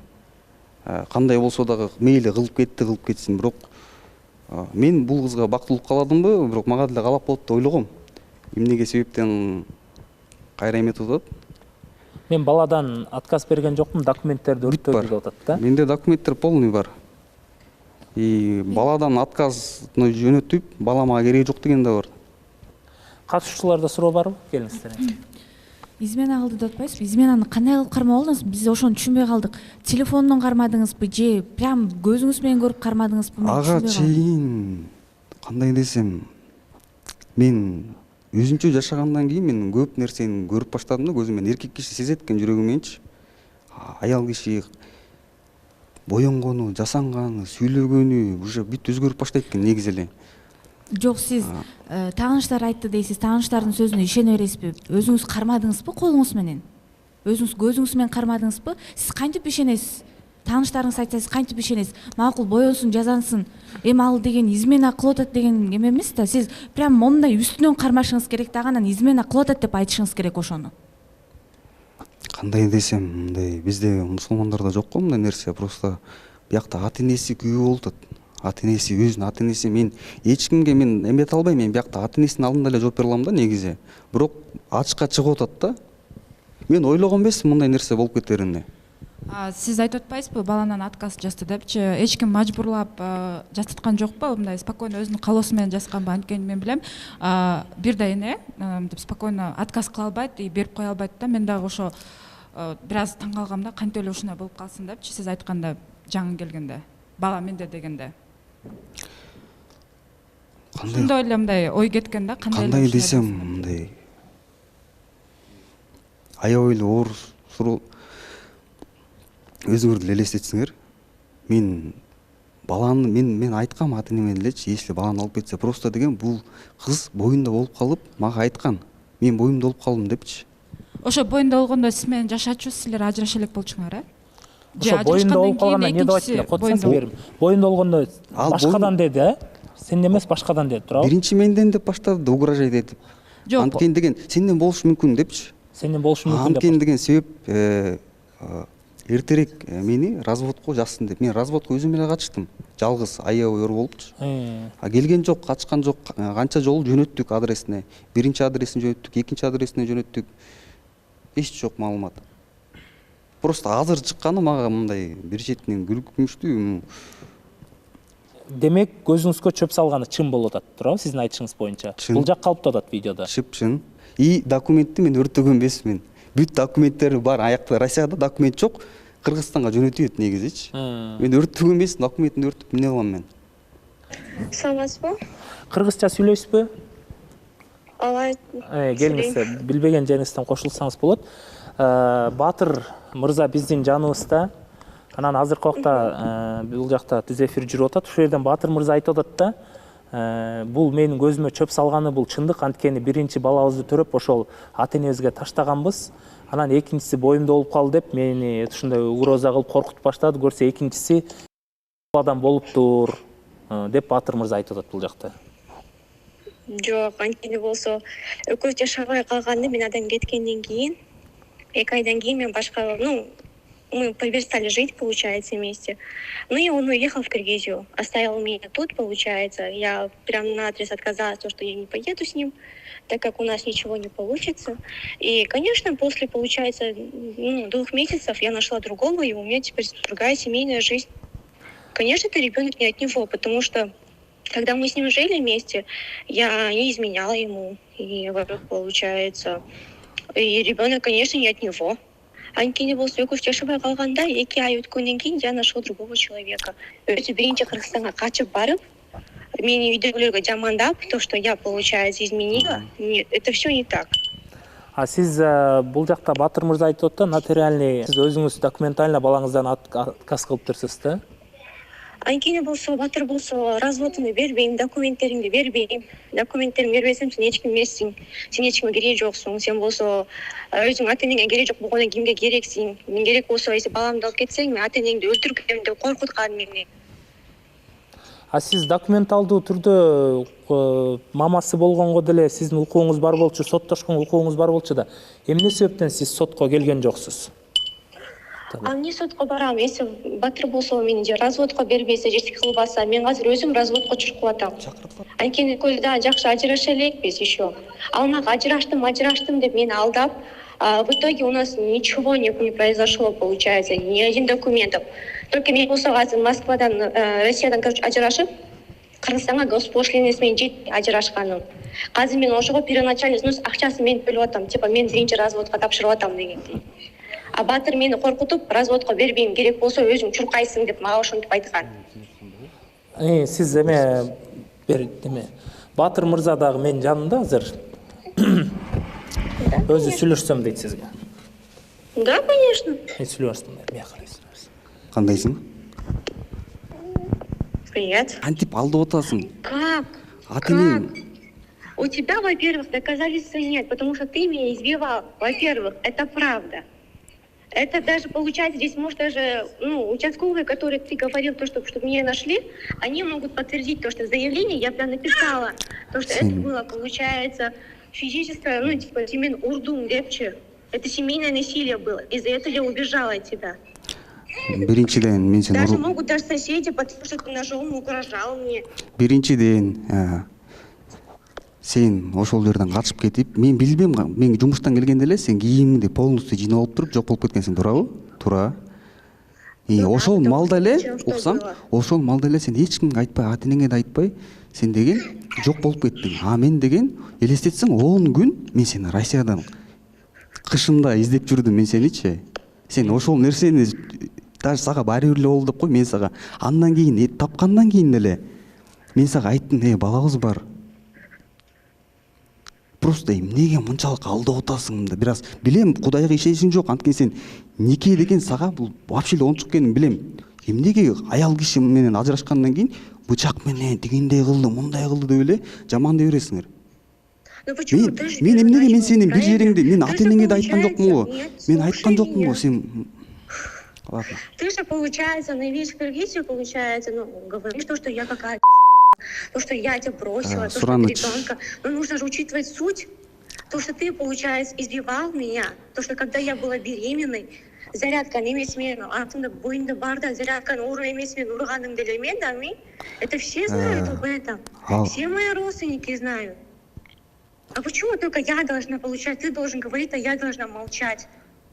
кандай болсо дагы мейли кылып кетсин, бирок мен бул кызга бактылуу каладымбы, бирок мага деле калап болот деп ойлогом. Эмнеге себептен кайра эметип атат? Мен баладан отказ берген жокмун, документтерди өрттөдү деп атат да. Менде документтер полный бар. Баладан отказны жөнөтүп, балама кереги жок деген да бар. Катышуучуларда суроо барбы? Келиңиздер. Измена кылды деп атпайсызбы? Изменаны кандай кылып кармап алдыңыз? Биз ошону түшүнбөй калдык. Телефондон кармадыңызбы же прям көзүңүз менен көрүп кармадыңызбы? Ага чейин кандай десем, мен өзүнчө жашагандан кийин мен көп нерсени көрүп баштадым да, көзүм менен. Эркек киши сезет экен жүрөгүм мененчи. Аял киши боенгону, жасанганы, сүйлөгөнү уже бүт өзгөрүп баштайт экен негизи эле. Жок, сиз тааныштар айтты дейсиз, тааныштардын сөзүнө ишене бересизби? Өзүңүз кармадыңызбы колуңуз менен? Өзүңүз көзүңүз менен кармадыңызбы? Сиз кантип ишенесиз? Тааныштарыңыз айтса сиз кантип ишенесиз? Макул, боенсун, жазансын. Эми ал деген измена кылып атат деген эме эмес да. Сиз прям мондай үстүнөн кармашыңыз керек да, анан измена кылып атат деп айтышыңыз керек ошону. Кандай десем, мындай бизде мусулмандарда жок го мындай нерсе, просто биякта ата-энеси күйөө болуп атат. Ата-энеси, өзүнүн ата-энеси, мен эч кимге мен эмете албайм, мен биякта ата-энесинин алдында эле жооп бере алам да негизи. Бирок ачыкка чыгып атат да. Мен ойлогон эмесмин мындай нерсе болуп кетерине. Сиз айтып атпайсызбы, баланан отказ жасты депчи? Эч ким мажбурлап жасаткан жокпу? Мындай спокойно өзүнүн каалоосу менен жазганбы? Анткени мен билем, бир да эне деп спокойно отказ кыла албайт и берип кое албайт да. Мен дагы ошо бир аз таң калгам да, кантип эле ушундай болуп калсын депчи, сиз айтканда жаңы келгенде, бала менде дегенде. Ошондой эле мындай ой кеткен да, кандай десем, мындай аябай эле оор суроо. Өзүңөр деле элестетсиңер, мен баланы мен айткам ата-энеме делечи, если баланы алып кетсе, просто деген бул кыз боюнда болуп калып, мага айткан. Мен боюмда болуп калдым депчи. Ошо боюнда болгондо сиз менен жашачу, силер ажырашо элек болчуңар, э? Ошо боюнда болуп калганда эмне деп айтты? Котсаңыз берим. Боюнда болгондо башкадан деди, э? Сенден эмес, башкадан деди, туурабы? Биринчи менден деп баштады, угрожать этип. Анткени деген сенден болушу мүмкүн депчи. Сенден болушу мүмкүн деп. Анткени деген себеп эртерээк мени разводко жазсын деп. Мен разводко өзүм эле качтым. Жалгыз аябай оор болупчу. Келген жок, качкан жок. Канча жолу жөнөттүк адресине. Биринчи адресин жөнөттүк, экинчи адресине жөнөттүк. Эч жок маалымат. Просто азыр чыкканы мага мындай бир четинен күлкүнчтүү. Демек, көзүңүзгө чөп салганы чын болуп атат, туурабы? Сиздин айтышыңыз боюнча. Бул жак калып атат видеодо. Чын. И документти мен өртөгөн эмесмин. Бүт документтери бар. Аякта Россияда документ жок. Кыргызстанга жөнөтүп негизичи. Мен өртөгөн эмесмин, документин өртүп эмне кылам мен? Саламатсызбы? Кыргызча сүйлөйсүзбү? Ооба. Келиңиз, билбеген жериңизден кошулсаңыз болот. Батыр мырза биздин жаныбызда. Анан азыркы убакта бул жакта түз эфир жүрүп атат. Ушул жерден Батыр мырза айтып атат да, бул менин көзүмө чөп салганы бул чындык. Анткени биринчи балабызды төрөп ошол ата-энебизге таштаганбыз. Анан экинчиси боюмда болуп калды деп мени ушундай угроза кылып коркутуп баштады. Көрсө экинчиси баладан болуптур деп Батыр мырза айтып атат бул жакта. Жок, анткени болсо экөөбүз жашабай калганда мен адам кеткенден кийин 2 айдан кийин мен башка, мы перестали жить, получается, вместе. Ну и он уехал в Киргизию, оставил меня тут, получается. Я прям наотрез отказалась, что я не поеду с ним, так как у нас ничего не получится. И, конечно, после, получается, 2 месяцев я нашла другого, и у меня теперь другая семейная жизнь. Конечно, это ребенок не от него, потому что когда мы с ним жили вместе, я не изменяла ему, и, во-первых, получается, и ребенок, конечно, не от него. Анткени болсо экөөбүз жашабай калганда 2 ай өткөндөн кийин я нашла другого человека. Өзү биринчи Кыргызстанга качып барып, мени үйдөгүлөргө жамандап, то, что я, получается, изменила, это все не так. А сиз бул жакта Батыр мырза айтып атты, нотариальный сиз өзүңүз документально балаңыздан отказ кылып турсуз да? Анткени болсо, Батыр болсо, разводуну бербейм, документтериңди бербейм. Документтериңди бербесем, сен эч ким эмессиң, сен эч кимге кереги жоксуң, сен болсо өзүң ата энеңе кереги жок болгондон кимге керексиң? Мен керек болсо, если баламды алып кетсең, мен ата энеңди өлтүргөм деп коркуткан мени. А сиз документалдуу түрдө мамасы болгонго деле сиздин укугуңуз бар болчу, соттошкон укугуңуз бар болчу да, эмне себептен сиз сотко келген жоксуз? А эмне сотко барам? Если Батыр болсо мени же разводко бербесе, же эчтеке кылбаса, мен азыр өзүм разводко чыгып атам. Анткени экөөбүз да жакшы ажыраша элекпиз еще. Ал мага ажыраштым деп мени алдап, в итоге у нас ничего не произошло, получается, ни один документов. Только мен болсо азыр Москвадан, Россиядан, ажырашып, Кыргызстанга госпошлинасы менен жетти ажырашканым. Азыр мен ошого первоначальный взнос акчасын мен төлөп атам, типа мен биринчи разводко тапшырып атам дегендей. А Батыр мени коркутуп, разводко бербейм, керек болсо өзүң чуркайсың деп мага ошентип айткан. Сиз Батыр мырза дагы менин жанымда азыр. Өзү сүйлөшсөм дейт сизге. Да, конечно. Сүйлөштүм, мен карайсыз. Кандайсың? Привет. Кантип алдып атасың? Как? Как? У тебя, во-первых, доказательства нет, потому что ты меня избивал. Во-первых, это правда. Это даже получается, здесь может даже, участковые, которые ты говорил, то, что чтобы меня нашли, они могут подтвердить то, что в заявлении я прям написала, то, что это было, получается, физическое, типа, семейный урдум, депче. Это семейное насилие было. Из-за этого я убежала от тебя. Биринчиден, мен сени Даже могут даже соседи, потому что ты ножом угрожал мне. Биринчиден, сен ошол жерден качып кетип, мен билбейм, мен жумуштан келгенде эле сен кийимиңди полностью жыйнап алып туруп жок болуп кеткенсиң, туурабы? Туура. Ошол маалда эле, уксаң, ошол маалда эле сен эч кимге айтпай, ата энеңе да айтпай, сен деген жок болуп кеттиң. А мен деген элестетсең 10 күн мен сени Россиядан кышында издеп жүрдүм, мен сеничи. Сен ошол нерсени даже сага баары бир эле болду деп кой, мен сага андан кийин тапкандан кийин эле мен сага айттым, балабыз бар. Просто эмнеге мынчалык алдап атасың да, бираз билем, Кудайга ишеничиң жок, анткени сен нике деген сага бул вообще эле ончук экенин билем. Эмнеге аял киши менен ажырашкандан кийин бычак менен тигиндей кылды, мындай кылды деп эле жамандай бересиңер. Мен эмнеге мен сенин бир жериңди, мен ата энеңе да айткан жокмунбу? Мен айткан жокмунбу, сен ладно. Ты же, получается, на весь Киргизию, получается, говоришь то, что я какая-то, то, что я тебя бросила, то, что ты ребенка. Но нужно же учитывать суть. То, что ты, получается, избивал меня. То, что когда я была беременной, зарядка немес менен артымда боюнда барда зарядканы ууруп эмес менен урганыңды эле мен да мен. Это все знают об этом. Все мои родственники знают. А почему только я должна получать, ты должен говорить, а я должна молчать?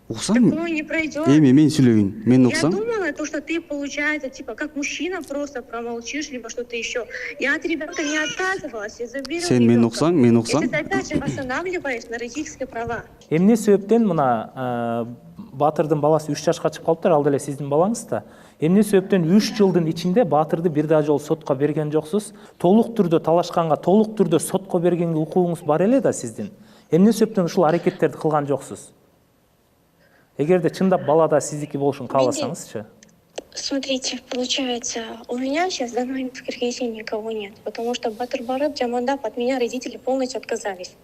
Такое не пройдет. Мен сүйлөйүн, мен уксам. Я думала, то, что ты, получается, типа, как мужчина просто промолчишь, либо что-то еще. Я от ребенка не отказывалась, я заберу Сен мен уксаң, мен уксам. И ты опять же восстанавливаешь на родительские права. Эмне себептен мына Батырдын баласы 3 жашка чыгып калыптыр, ал деле сиздин балаңыз да. Эмне себептен 3 жылдын ичинде Батырды бир да жолу сотко берген жоксуз? Толук түрдө талашканга, толук түрдө сотко бергенге укугуңуз бар эле да сиздин. Эмне себептен ушул аракеттерди кылган жоксуз? Эгерде чындап балада сиздики болушун кааласаңызчы. Смотрите, получается, у меня сейчас в данный момент в Киргизии никого нет, потому что Батыр барып, жамандап, от меня родители полностью отказались.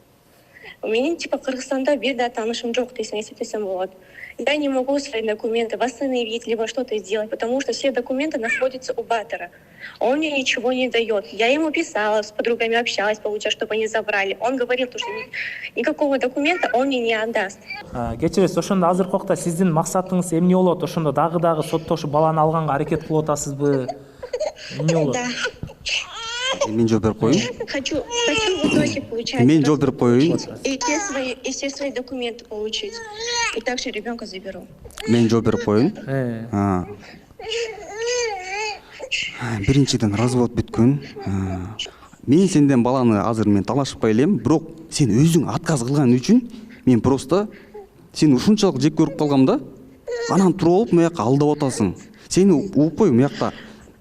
Менин типа Кыргызстанда бир да таанышым жок десем эсептесем болот. Я не могу свои документы восстановить, либо что-то сделать, потому что все документы находятся у Батора. Он мне ничего не дает. Я ему писала, с подругами общалась, получается, чтобы они забрали. Он говорил, что никакого документа он мне не отдаст. Кечиресиз, ошондо азыркы убакта сиздин максатыңыз эмне болот? Ошондо дагы соттошу баланы алганга аракет кылып атасызбы? Эмне болот? Мен жооп берип коеюн. Хочу в итоге получать. Мен жооп берип коеюн. И все свои документы получить. И также ребенка заберу. Мен жооп берип коеюн. Биринчиден развод бүткөн. Мен сенден баланы азыр мен талашпай элем, бирок сен өзүң отказ кылган үчүн мен просто сени ушунчалык жек көрүп калгам да. Анан туруп алып мыякка алдап атасың. Сени угуп кой, мыякта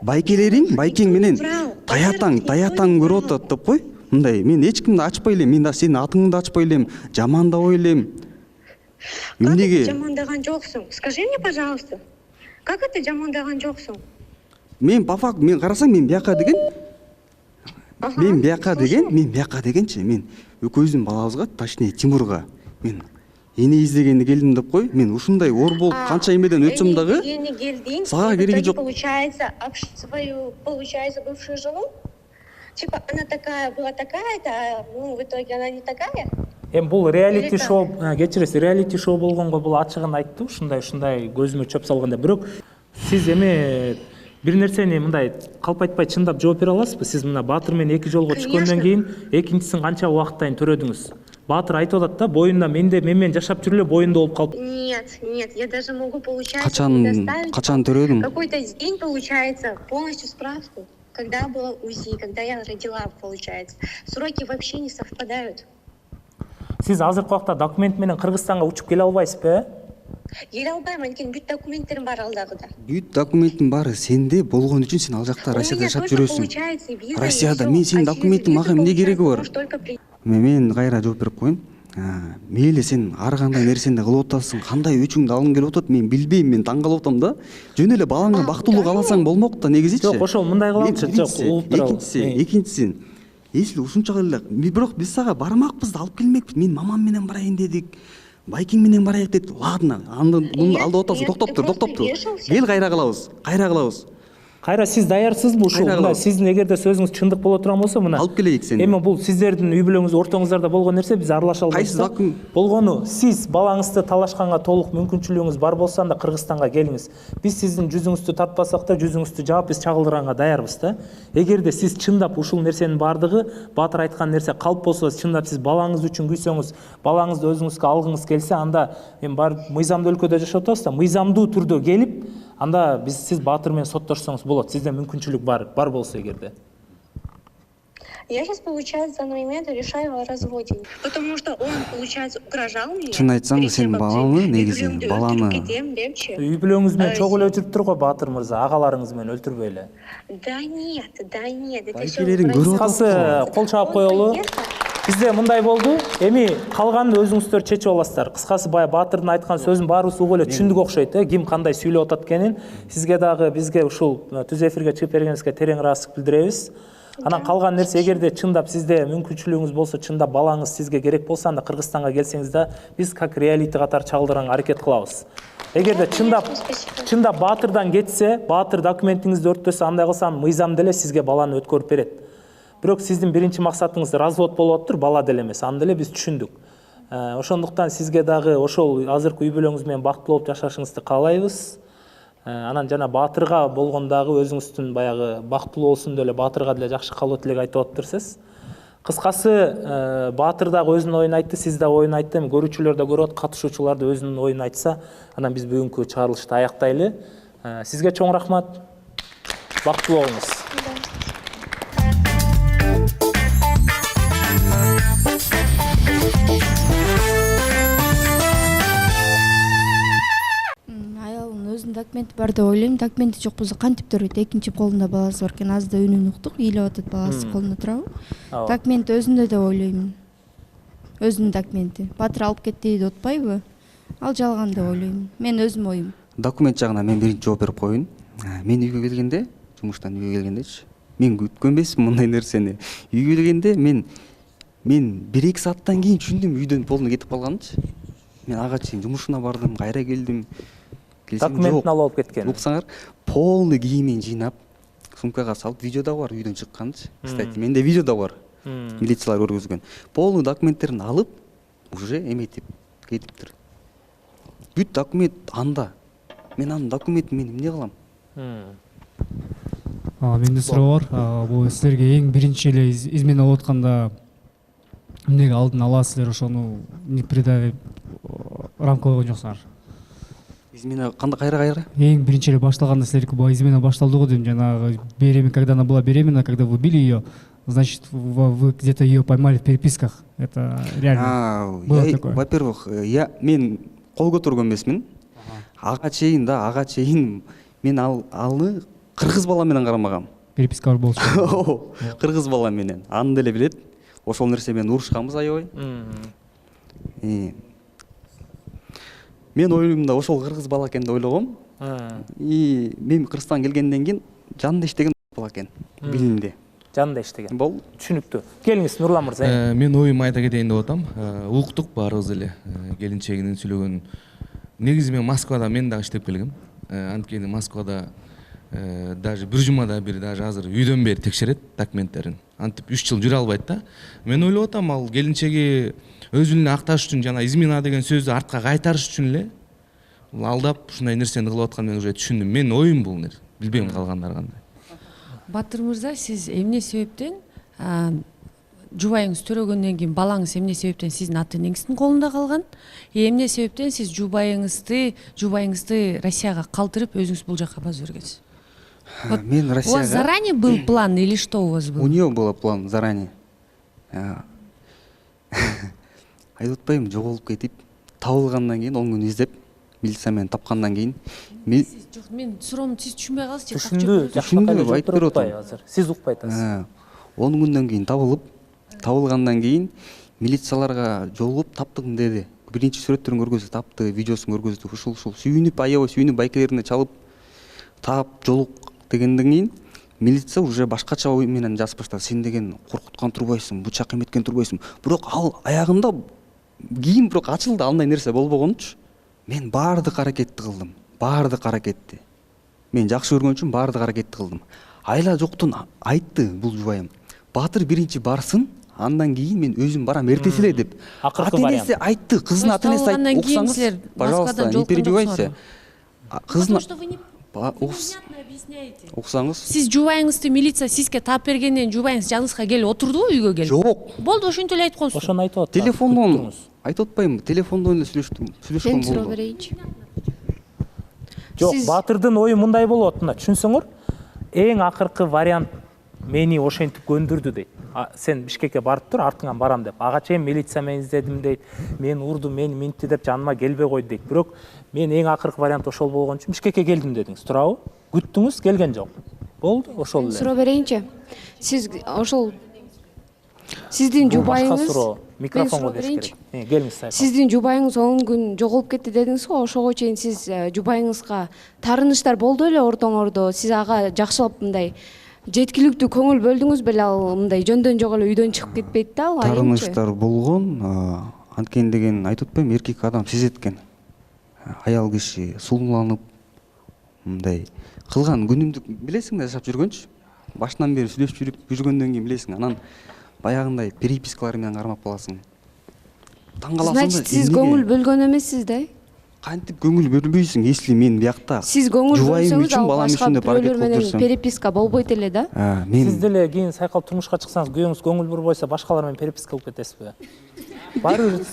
байкең менен таятаң көрүп атат деп кой. Мындай мен эч кимди ачпай элем, мен да сенин атыңды да ачпай элем, жамандабай элем. Эмнеге? Жамандаган жоксуң. Скажи мне, пожалуйста. Как это жамандаган жоксуң? Мен по факту мен карасаң мен бияка деген дегенчи мен экөөбүздүн балабызга, точнее Тимурга мен эне издегенди келдим деп кой. Мен ушундай оор болуп канча эмеден өтсөм дагы сага кереги жок. Получается, свою, бывшую жену? Типа она была такая-то, а в итоге она не такая? Эми бул реалити шоу, кечиресиз, реалити шоу болгонго бул ачыгын айтты, ушундай көзүмө чөп салганда. Бирок сиз эми бир нерсени мындай калпайтпай чындап жооп бере аласызбы? Сиз мына Баатыр менен эки жолго түшкөндөн кийин экинчисин канча убакыттан төрөдүңүз? Баатыр айтып атат да, боюнда мен менен жашап жүрүп эле боюнда болуп калып. Нет, я даже могу получать Качан төрөдүң? Какой-то день получается полностью справку, когда было УЗИ, когда я родила, получается. Сроки вообще не совпадают. Сиз азыркы убакта документ менен Кыргызстанга учуп келе албайсызбы? Келе албайм, анткени бүт документтерим бар алдагыда. Бүт документтин баары сенде болгон үчүн сен ал жакта Россияда жашап жүрөсүң. Россияда мен сенин документиң мага эмне кереги бар? Мен кайра жооп берип коеюн. Мейли сен ар кандай нерсени кылып атасың, кандай өчүңдү алгың келип атат, мен билбейм, мен таң калып атам да. Жөн эле балаңа бактылуу кааласаң болмок да, негизичи. Жок, ошол мындай кылалычы, жок, угуп турабыз. Экинчиси, если ушунча эле, бирок биз сага бармакпыз да, алып келмекпиз. Мен мамам менен барайын дедик. Байкең менен барайык дедик. Ладно, муну алдап атасың, токтоп тур. Кел кайра кылабыз. Кайра сиз даярсызбы ушул? Мына сиздин эгерде сөзүңүз чындык боло турган болсо, мына алып келейик сени. Эми бул сиздердин үй бүлөңүз ортоңуздарда болгон нерсе, биз аралаша албайбыз. Болгону сиз балаңызды талашканга толук мүмкүнчүлүгүңүз бар болсо анда Кыргызстанга келиңиз. Биз сиздин жүзүңүздү тартпасак да, жүзүңүздү жаап биз чагылдыранга даярбыз да. Эгерде сиз чындап ушул нерсенин бардыгы Баатыр айткан нерсе калп болсо, чындап сиз балаңыз үчүн күйсөңүз, балаңызды өзүңүзгө алгыңыз келсе, анда эми бар мыйзамдуу өлкөдө жашап атабыз да, мыйзамдуу түрдө келип, анда сиз Баатыр менен соттошсоңуз болот. Сизде мүмкүнчүлүк бар болсо эгерде. Я сейчас, получается, на момент решаю о разводе, потому что он, получается, угрожал мне. Чын айтсаң, сен баланы, негизи, баланы үй бүлөңүз менен чогуу эле жүрүптүр го Баатыр мырза, агаларыңыз менен өлтүрбөй эле. Да нет, это Кыскасы кол чаап коелу. Бизде мындай болду. Эми калганын өзүңүздөр чечип аласыздар. Кыскасы баягы Баатырдын айткан сөзүн баарыбыз угуп эле түшүндүк окшойт, ким кандай сүйлөп атат экенин. Сизге дагы бизге ушул түз эфирге чыгып бергениңизге терең ыраазычылык билдиребиз. Анан калган нерсе, эгерде чындап сизде мүмкүнчүлүгүңүз болсо, чындап балаңыз сизге керек болсо, анда Кыргызстанга келсеңиз да, биз как реалити катары чагылдыранга аракет кылабыз. Эгерде чындап Баатырдан кетсе, Баатыр документиңизди өрттөсө, андай кылса, мыйзам деле сизге баланы өткөрүп берет. Бирок сиздин биринчи максатыңыз развод болуп атыптыр, бала деле эмес. Аны деле биз түшүндүк. Ошондуктан сизге дагы ошол азыркы үй бүлөңүз менен бактылуу болуп жашашыңызды каалайбыз. Анан жана Баатырга болгон дагы өзүңүздүн баягы бактылуу болсун деле, Баатырга деле жакшы калуу тилек айтып атыптырсыз. Кыскасы Баатыр дагы өзүнүн оюн айтты, сиз дагы оюн айтты. Көрүүчүлөр да көрөт, катышуучулар да өзүнүн оюн айтса, анан биз бүгүнкү чыгарылышты аяктайлы. Сизге чоң рахмат. Бактылуу болуңуз. Документи бар деп ойлойм. Документи жок болсо кантип төрөйт? Экинчи колунда баласы бар экен. Азыр да үнүн уктук, ыйлап атат, баласы колунда турабы? Документи өзүндө деп ойлойм. Өзүнүн документи. Баатыр алып кетти деп атпайбы? Ал жалган деп ойлойм. Мен өзүм оюм. Документ жагына мен биринчи жооп берип коеюн. Мен үйгө келгенде, жумуштан үйгө келгендечи, мен күткөн эмесмин мындай нерсени. Үйгө келгенде мен мен 1-2 сааттан кийин түшүндүм үйдөн полный кетип калганынчы. Мен ага чейин жумушуна бардым, кайра келдим. Документин алып алып кеткен. Уксаңар, полный кийимин жыйнап, сумкага салып, видео да бар үйдөн чыкканчы. Кстати, менде видео да бар. Милициялар көргөзгөн. Полный документтерин алып, уже эметип кетиптир. Бүт документ анда. Мен анын документин мен эмне кылам? Менде суроо бар. Бул силерге эң биринчи эле измена болуп атканда эмнеге алдын ала силер ошону не предавить рамка койгон жоксуңар? Измена кандай кайра? Эң биринчи эле башталганда силерге бул измена башталды го дейм, жанагы беременна, когда она была беременна, когда вы били ее, значит, вы где-то ее поймали в переписках. Это реально было такое. Во-первых, мен кол көтөргөн эмесмин. Ага чейин мен аны кыргыз бала менен карамагам. Переписка бар болчу. Кыргыз бала менен. Аны деле билет. Ошол нерсе менен урушканбыз аябай. Мен ойлоймун ошол кыргыз бала экен деп ойлогом. Мен Кыргызстанга келгенден кийин жанында иштеген бала экен. Билимде. Жанында иштеген. Болду. Түшүнүктүү. Келиңиз Нурлан мырза. Мен оюмду айта кетейин деп атам. Уктук баарыбыз эле келинчегинин сүйлөгөнүн. Негизи мен Москвада мен дагы иштеп келгем. Анткени Москвада даже бир жумада бир даже азыр үйдөн бери текшерет документтерин. Антип 3 жыл жүрө албайт да. Мен ойлоп атам, ал келинчеги өзүн акташ үчүн жана измена деген сөздү артка кайтарыш үчүн эле алдап ушундай нерсени кылып атканын мен уже түшүндүм. Мен оюм бул нерсе. Билбейм калгандар кандай. Батыр мырза, сиз эмне себептен жубайыңыз төрөгөндөн кийин балаңыз эмне себептен сиздин ата энеңиздин колунда калган? Эмне себептен сиз жубайыңызды Россияга калтырып өзүңүз бул жакка базып жүргөнсүз? Мен Россияга. У вас заранее был план или что у вас было? У нее был план заранее. Айтып атпайбы, жоголуп кетип, табылгандан кийин 10 күн издеп, милиция менен тапкандан кийин мен суроомду сиз түшүнбөй калсыз же? Түшүндү, айтып берип атам. Сиз укпай атасыз. 10 күндөн кийин табылгандан кийин милицияларга жолугуп таптым деди. Биринчи сүрөттөрүн көргөздү, тапты, видеосун көргөздү. Ушул сүйүнүп, аябай сүйүнүп байкелерине чалып таап жолук дегенден кийин милиция уже башкача ой менен жазып баштады. Сен деген коркуткан турбайсың, бычак эметкен турбайсың. Бирок ал аягында кийин бирок ачылды, андай нерсе болбогончу. Мен баардык аракетти кылдым. Баардык аракетти. Мен жакшы көргөн үчүн баардык аракетти кылдым. Айла жоктун айтты бул жубайым. Батыр биринчи барсын, андан кийин мен өзүм барам эртеси эле деп. Ата-энеси айтты, кыздын ата-энеси айтты. Уксаңыз, пожалуйста, не перебивайте. Кыздын уксаңыз. Сиз жубайыңызды милиция сизге таап бергенден жубайыңыз жаныңызга келип отурдубу үйгө келип? Жок. Болду, ошентип эле айтып коесуз. Ошону айтып атат. Телефондон айтып атпаймынбы? Телефондон эле сүйлөштүм Мен суроо болду. берейинчи. Жок, Батырдын ою мындай болуп атат. Түшүнсөңөр, эң акыркы вариант мени ошентип көндүрдү дейт. Сен Бишкекке барып тур, артыңан барам деп. Ага чейин милиция менен издедим дейт. Мен урду, мен минтти деп жаныма келбей койду дейт. Бирок мен эң акыркы вариант ошол болгон үчүн Бишкекке келдим дедиңиз. Туурабы? Күттүңүз, келген жок. Болду, ошол эле. Суроо берейинчи. Сиз ошол сиздин жубайыңыз микрофонго бериш керек. Келиңиз сайкал. Сиздин жубайыңыз 10 күн жоголуп кетти дедиңиз го, ошого чейин сиз жубайыңызга таарынычтар болду эле ортоңордо. Сиз ага жакшылап мындай жеткиликтүү көңүл бөлдүңүз беле, ал мындай жөндөн жок эле үйдөн чыгып кетпейт да, ал айымчы. Таарынычтар болгон, анткени деген айтып атпаймынбы, эркек адам сезет экен. Аял киши сулууланып, мындай кылган күнүмдү билесиң да, жашап жүргөнчү. Башынан бери сүйлөшүп жүргөндөн кийин билесиң, анан баягындай перепискалар менен кармап каласың. Таң каласың да. Значит, сиз көңүл бөлгөн эмессиз да? Кантип көңүл бөлбөйсүң, если мен биякта Сиз көңүл бөлсөңүз, ал башка бирөөлөр менен переписка болбойт эле да? Сиз деле кийин сайкал турмушка чыксаңыз, күйөөңүз көңүл бурбойсо, башкалар менен переписка кылып кетесизби? Баары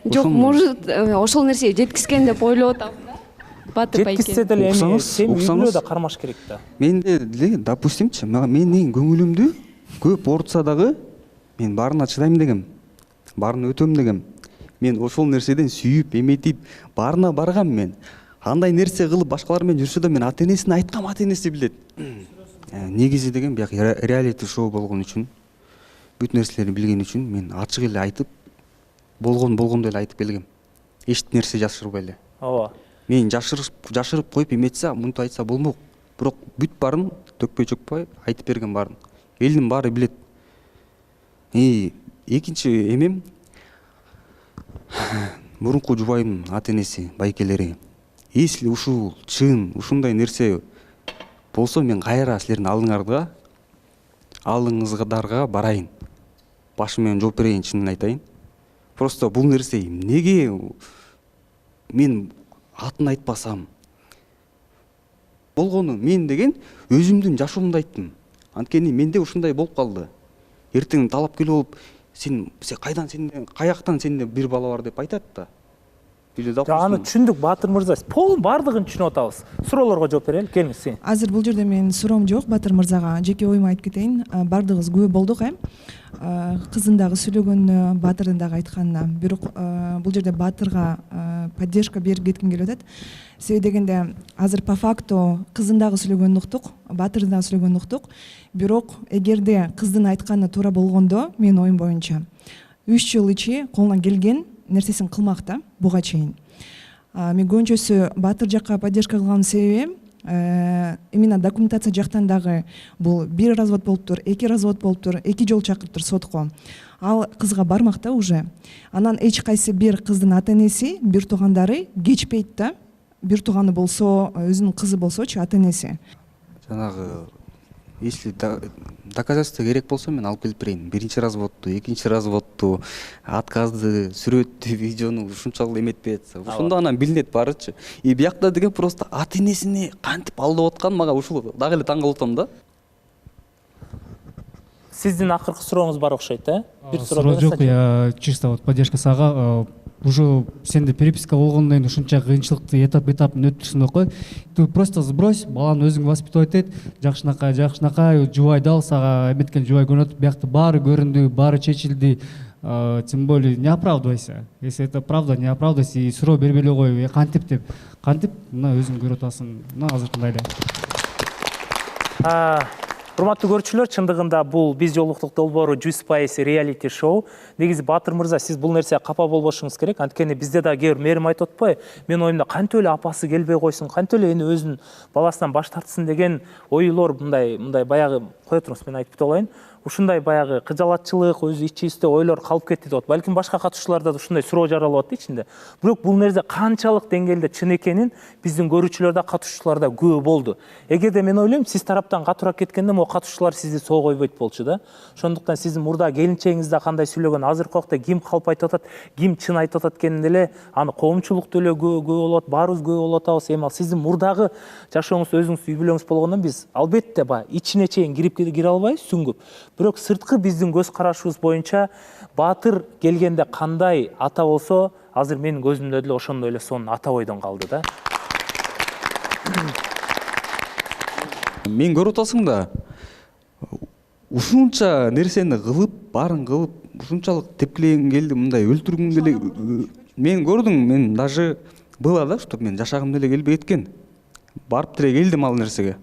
Жок, может, ошол нерсеге жеткизген деп ойлоп атам да. Батыр байке. Жеткизсе деле сен үйгө да кармаш керек да. Менде деле, допустимчи, менин көңүлүмдү көп оорутса дагы мен баарына чыдайм дегем. Баарын өтөм дегем. Мен ошол нерседен сүйүп, эметип, баарына баргам мен. Андай нерсе кылып башкалар менен жүрсө да мен ата-энесине айткам, ата-энеси билет. Негизи деген бияк реалити шоу болгон үчүн, бүт нерселерди билген үчүн мен ачык эле айтып, болгондой эле айтып келгем. Эч нерсе жашырбай эле. Ооба. Мен жашырып коюп эметсе, мынтип айтса болмок. Бирок бүт баарын төкпөй чөкпөй айтып берген баарын. Элдин баары билет. Экинчи эмем мурунку жубайымдын ата энеси, байкелери. Если ушул чын, ушундай нерсе болсо мен кайра силердин алдыңыздарга барайын. Башым менен жооп берейин, чынын айтайын. Просто бул нерсе эмнеге мен атын айтпасам? Болгону мен деген өзүмдүн жашоомду айттым. Анткени менде ушундай болуп калды. Эртең талап келип алып, сен кайдан, сенде каяктан сенде бир бала бар деп айтат да. Аны түшүндүк Батыр мырза. Бардыгын түшүнүп атабыз. Суроолорго жооп берели. Келиңиз сен. Азыр бул жерде менин суроом жок Батыр мырзага. Жеке оюмду айтып кетейин. Бардыгыбыз күбө болдук, кызын дагы сүйлөгөнүнө, Батырдын дагы айтканына. Бирок бул жерде Батырга поддержка берип кетким келип атат. Себеби дегенде азыр по факту кызын дагы сүйлөгөнүн уктук, Батырдын дагы сүйлөгөнүн уктук. Бирок эгерде кыздын айтканы туура болгондо, менин оюм боюнча 3 жыл ичи колунан келген нерсесин кылмак да, буга чейин. Мен көбүнчөсү Батыр жакка поддержка кылганын себеби именно документация жактан дагы бул 1 развод болуптур, 2 развод болуптур, 2 жолу чакырыптыр сотко. Ал кызга бармак да уже. Анан эч кайсы бир кыздын ата энеси, бир туугандары кечпейт да. Бир тууганы болсо, өзүнүн кызы болсочу ата энеси. Жанагы если доказательство керек болсо мен алып келип берейин. Биринчи разводту, экинчи разводту, отказды, сүрөттү, видеону ушунчалык эметпей атса. Ошондо анан билинет барычы. Биякта деген просто ата энесини кантип алдап аткан мага ушул дагы эле таң калып атам да. Сиздин акыркы сурооңуз бар окшойт, Бир суроо жок, я чисто вот поддержка сага. Уже сенде переписка болгондон кийин ушунча кыйынчылыкты этап-этабын өттүрсүң окой. Ты просто сбрось, баланы өзүң воспитывать эт, жакшынакай, жубайды ал, сага эметкен жубай көрүнөт, биякта баары көрүндү, баары чечилди. Тем более не оправдывайся. Если это правда, не оправдывайся и суроо бербей эле кой. Кантип деп, кантип, мына өзүң көрүп атасың. Мына азыркындай эле. Урматтуу көрүүчүлөр, чындыгында бул биз жолуктук долбоору 100% реалити шоу. Негизи Батыр мырза, сиз бул нерсеге капа болбошуңуз керек. Анткени бизде да кээ бир мээрим айтып атпайбы? Мен оюмда кантип эле апасы келбей койсун, кантип эле эни өзүнүн баласынан баш тартсын деген ойлор мындай баягы кое туруңуз, мен айтып алайын. Ушундай баягы кыжалатчылык, өзү ичибизде ойлор калып кетти деп. Балким башка катышууларда да ушундай суроо жаралып атты ичинде. Бирок бул нерсе канчалык деңгээлде чын экенин биздин көрүүчүлөр да, катышуучулар да күбө болду. Эгерде мен ойлойм, сиз тараптан катуураак кеткенде, могу катышуучулар сизди соо койбойт болчу да. Ошондуктан сиздин мурда келинчегиңиз да кандай сүйлөгөн, азыркы убакта ким калп айтып атат, ким чын айтып атат экенин эле, аны коомчулукта эле күбө болот, баарыбыз күбө болуп атабыз. Эми ал сиздин мурдагы жашооңуз, өзүңүздүн үй бүлөңүз болгондон биз албетте ичине чейин кире албайбыз, сүңгүп. Бирок сырткы биздин көз карашыбыз боюнча Батыр келгенде кандай ата болсо, азыр менин көзүмдө деле ошондой эле сонун ата бойдон калды да. Мен көрүп атасың да, ушунча нерсени кылып, баарын кылып, ушунчалык тепкилегим келди, мындай өлтүргүм келе. Мен көрдүм, мен даже было да, что мен жашагым деле келбей кеткен. Барып деле келдим ал нерсеге.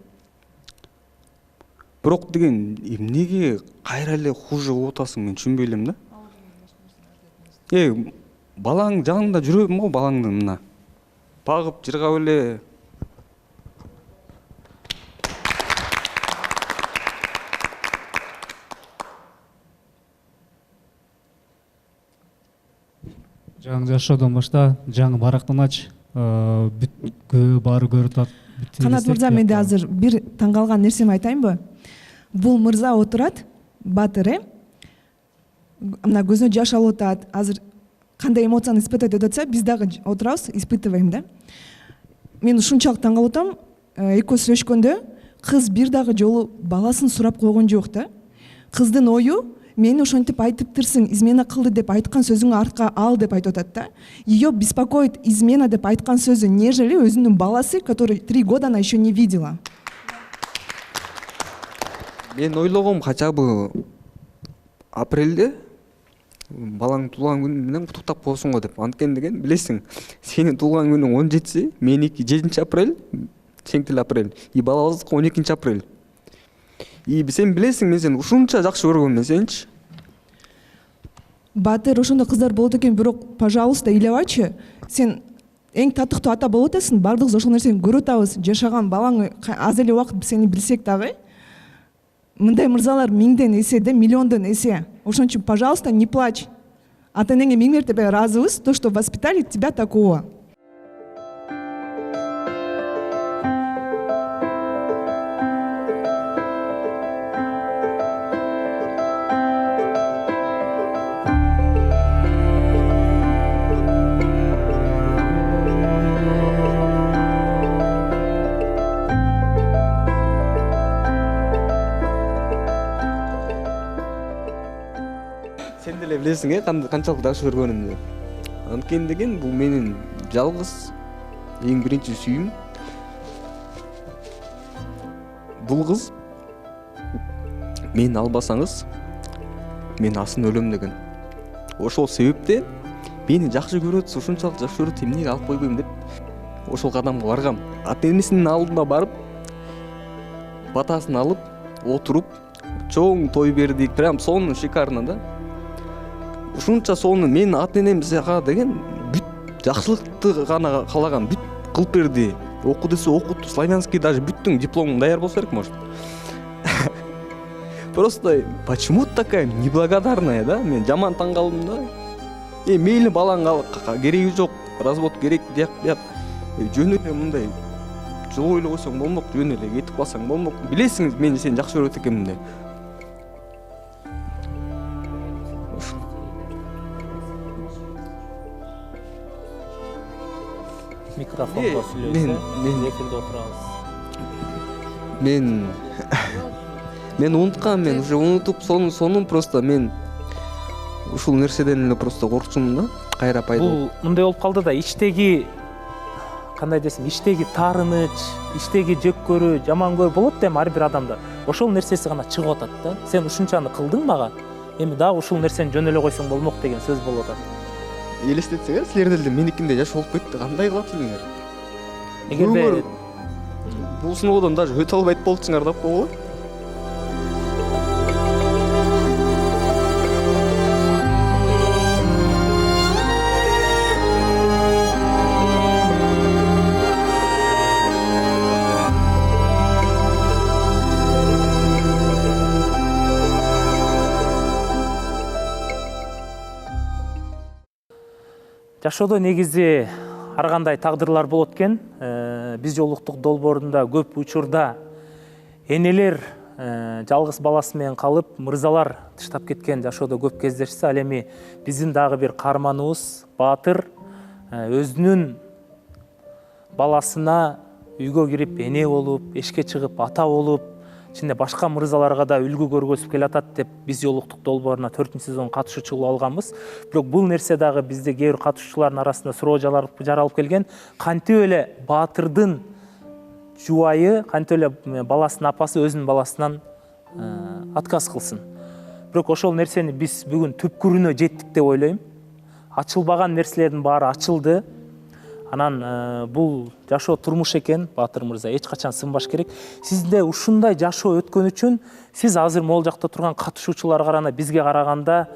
Бирок деген эмнеге кайра эле хуже болуп атасың, мен түшүнбөй элем да. Балаң жаныңда жүрөбүм го, балаңдын мына. Багып, жыргап эле. Жаңы жашоодон башта, жаңы барактан ач, бүткө баары көрүп атат. Канат мырза, менде азыр бир таң калган нерсеми айтайынбы? Бул мырза отурат, Батыр, мына көзүнө жаш алып атат, азыр кандай эмоцияны испытывать этип атса, биз дагы отурабыз, испытываем да. Мен ушунчалык таң калып атам, экөөбүз сүйлөшкөндө кыз бир дагы жолу баласын сурап койгон жок да. Кыздын ою, мени ошентип айтыптырсың, измена кылды деп айткан сөзүңө артка ал деп айтып атат да. Ее беспокоит измена деп айткан сөзү, нежели өзүнүн баласы, который 3 года она еще не видела. Мен ойлогом хотя бы апрелде балаң туулган күнү менен куттуктап коесуң го деп. Анткени деген билесиң, сенин туулган күнүң 17-си, меники 7 апрель, сеники апрель, и балабыздыкы 12 апрель. И сен билесиң, мен сени ушунча жакшы көргөм, мен сеничи. Батыр, ошондой кыздар болот экен, бирок, пожалуйста, ыйлабачы. Сен эң татыктуу ата болуп атасың, баардыгыбыз ошол нерсени көрүп атабыз. Жашаган балаң аз эле убакыт сени билсек дагы. мындай мырзалар миңден эсе да миллиондон эсе. Ошон үчүн, пожалуйста, не плачь. Ата энеңе миң мертебе ыраазыбыз, то, что воспитали тебя такого. Сен деле билесиң канчалык жакшы көргөнүмдү. Анткени деген бул менин жалгыз эң биринчи сүйүүм. Бул кыз мени албасаңыз мен асын өлөм деген. Ошол себептен мени жакшы көрөтсүз, ушунчалык жакшы көрөт, эмнеге алып койбойм деп ошол кадамга баргам. Ата энесинин алдына барып, батасын алып, отуруп, чоң той бердик. Прям сонун шикарно да. Ушунча сонун мен ата энем сага деген бүт жакшылыкты гана каалаган, бүт кылып берди. Оку десе окутту, славянский даже бүттүң дипломуң даяр болсо керек, может. Просто почему такая неблагодарная, да? Мен жаман таң калдым да. Мейли балаң кереги жок, развод керек деп, жөн эле мындай жол эле койсоң болмок, жөн эле кетип калсаң болмок. Билесиңиз, мен сени жакшы көрөт экенмин деп. Микрофонго сүйлөсө, эфирде отурабыз. Мен унуткам, мен уже унутуп сонун просто мен ушул нерседен эле просто коркчумун да. Кайра пайда. Бул мындай болуп калды да, ичтеги кандай десем, ичтеги таарыныч, ичтеги жек көрүү, жаман көрүү болот да ар бир адамда. Ошол нерсеси гана чыгып атат да. Сен ушунчаны кылдың мага, эми дагы ушул нерсени жөн эле койсоң болмок деген сөз болуп атат. Элестетсеңер, силер деле меникинде жаш болуп кетти. Кандай кылат элеңер? Эгерде бул сыноодон даже өтө албайт болчуңар деп койгой. Жашоодо негизи ар кандай тагдырлар болот экен. Биз жолуктук долбоорунда көп учурда энелер жалгыз баласы менен калып, мырзалар тыштап кеткен жашоодо көп кездешсе, ал эми биздин дагы бир каарманыбыз Баатыр өзүнүн баласына үйгө кирип эне болуп, эшикке чыгып ата болуп, ичинде башка мырзаларга да үлгү көргөзүп келатат деп биз жолуктук долбооруна 4-сезон катышуучу кылып алганбыз. Бирок бул нерсе дагы бизде кээ бир катышуучулардын арасында суроо жаралып келген. Кантип эле Баатырдын жубайы, кантип эле баласынын апасы өзүнүн баласынан отказ кылсын. Бирок ошол нерсени биз бүгүн түпкүрүнө жеттик деп ойлойм. Ачылбаган нерселердин баары ачылды. Анан бул жашоо турмуш экен, Баатыр мырза, эч качан сынбаш керек. Сизде ушундай жашоо өткөн үчүн сиз азыр могул жакта турган катышуучуларга карана бизге караганда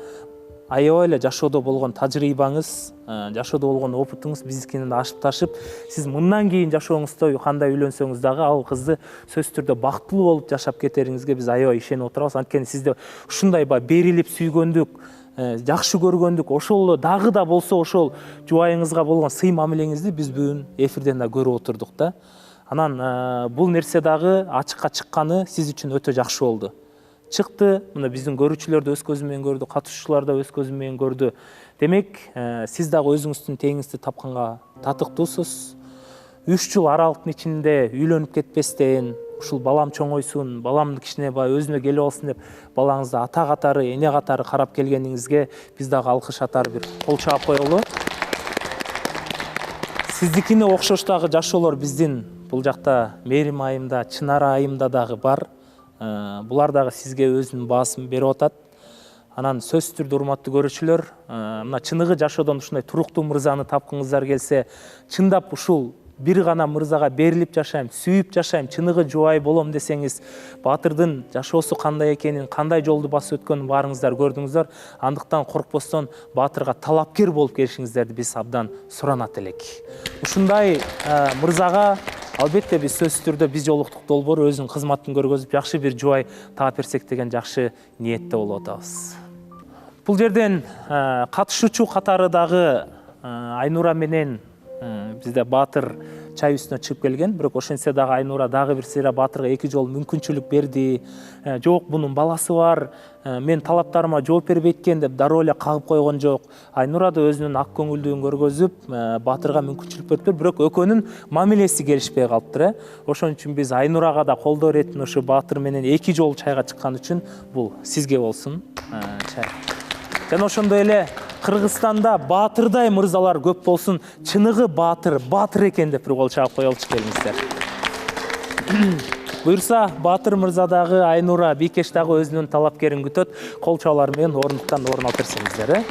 аябай эле жашоодо болгон тажрыйбаңыз, жашоодо болгон опытыңыз биздикинен ашып ташып, сиз мындан кийин жашооңузда кандай үйлөнсөңүз дагы ал кызды сөзсүз түрдө бактылуу болуп жашап кетериңизге биз аябай ишенип отурабыз. Анткени сизде ушундай берилип сүйгөндүк, жакшы көргөндүк, ошол дагы да болсо ошол жубайыңызга болгон сый мамилеңизди биз бүгүн эфирден да көрүп отурдук да. Анан бул нерсе дагы ачыкка чыкканы сиз үчүн өтө жакшы болду. Чыкты, мына биздин көрүүчүлөр да өз көзү менен көрдү, катышуучулар да өз көзү менен көрдү. Демек, сиз дагы өзүңүздүн теңизди тапканга татыктуусуз. 3 жыл аралыктын ичинде үйлөнүп кетпестен, ушул балам чоңойсун, баламды кичине өзүнө келип алсын деп, балаңызды ата катары, эне катары карап келгениңизге биз дагы алкыш атар бир кол чаап коелу. Сиздикине окшош дагы жашоолор биздин бул жакта Мээрим айымда, Чынар айымда дагы бар. Булар дагы сизге өзүнүн баасын берип атат. Анан сөзсүз түрдө урматтуу көрүүчүлөр, мына чыныгы жашоодон ушундай туруктуу мырзаны тапкыңыздар келсе, чындап ушул бир гана мырзага берилип жашайм, сүйүп жашайм, чыныгы жубай болом десеңиз, Баатырдын жашоосу кандай экенин, кандай жолду басып өткөнүн баарыңыздар көрдүңүздөр. Андыктан коркпостон Баатырга талапкер болуп келишиңиздерди биз абдан суранат элек. Ушундай мырзага албетте биз сөзсүз түрдө биз жолуктук долбоору өзүнүн кызматын көргөзүп жакшы бир жубай таап берсек деген жакшы ниетте болуп атабыз. Бул жерден катышуучу катары дагы Айнура менен бизде Баатыр чай үстүнө чыгып келген, бирок ошентсе дагы Айнура дагы бир сыйра Баатырга 2 жолу мүмкүнчүлүк берди. Жок, бунун баласы бар, мен талаптарыма жооп бербейт экен деп дароо эле кагып койгон жок. Айнура да өзүнүн ак көңүлдүгүн көргөзүп, Баатырга мүмкүнчүлүк бериптир, бирок экөөнүн мамилеси келишпей калыптыр. Ошон үчүн биз Айнурага да колдоо иретин ушу Баатыр менен 2 жолу чайга чыккан үчүн бул сизге болсун чай. Жана ошондой эле Кыргызстанда Баатырдай мырзалар көп болсун, чыныгы Баатыр экен деп бир кол чаап коелучу келиңиздер. Буюрса, Баатыр мырза дагы Айнура Бийкеш дагы өзүнүн талапкерин күтөт. Кол чаалар менен орындуктан орун алып берсеңиздер.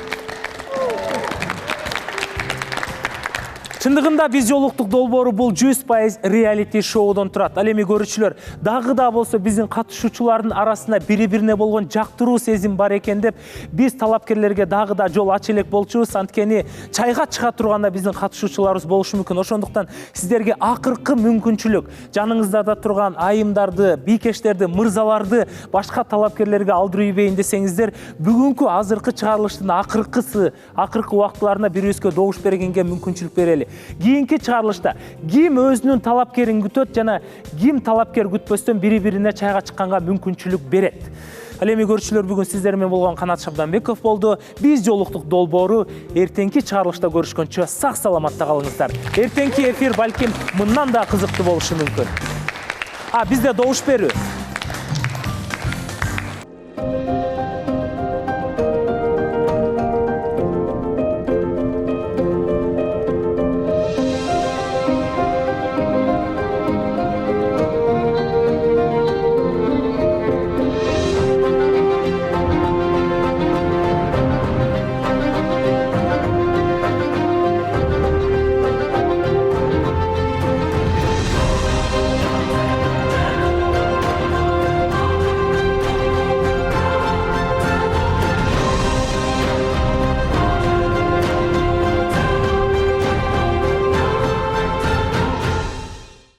Чындыгында биз жолуктук долбоору бул 100% реалити шоудон турат. Ал эми көрүүчүлөр, дагы да болсо биздин катышуучулардын арасында бири-бирине болгон жактыруу сезим бар экен деп биз талапкерлерге дагы да жол ача элек болчубуз. Анткени чайга чыга турганда биздин катышуучуларыбыз болушу мүмкүн. Ошондуктан сиздерге акыркы мүмкүнчүлүк жаныңыздарда турган айымдарды, бийкештерди, мырзаларды башка талапкерлерге алдырып ийбейин десеңиздер, бүгүнкү азыркы чыгарылыштын акыркы убактыларына бирибизге добуш бергенге мүмкүнчүлүк берели. Кийинки чыгарылышта ким өзүнүн талапкерин күтөт жана ким талапкер күтпөстөн бири-бирине чайга чыкканга мүмкүнчүлүк берет. Ал эми көрүүчүлөр, бүгүн сиздер менен болгон Канат Шабданбеков болду. Биз жолуктук долбоору эртеңки чыгарылышта көрүшкөнчө сак саламатта калыңыздар. Эртеңки эфир балким мындан да кызыктуу болушу мүмкүн. Бизде добуш берүү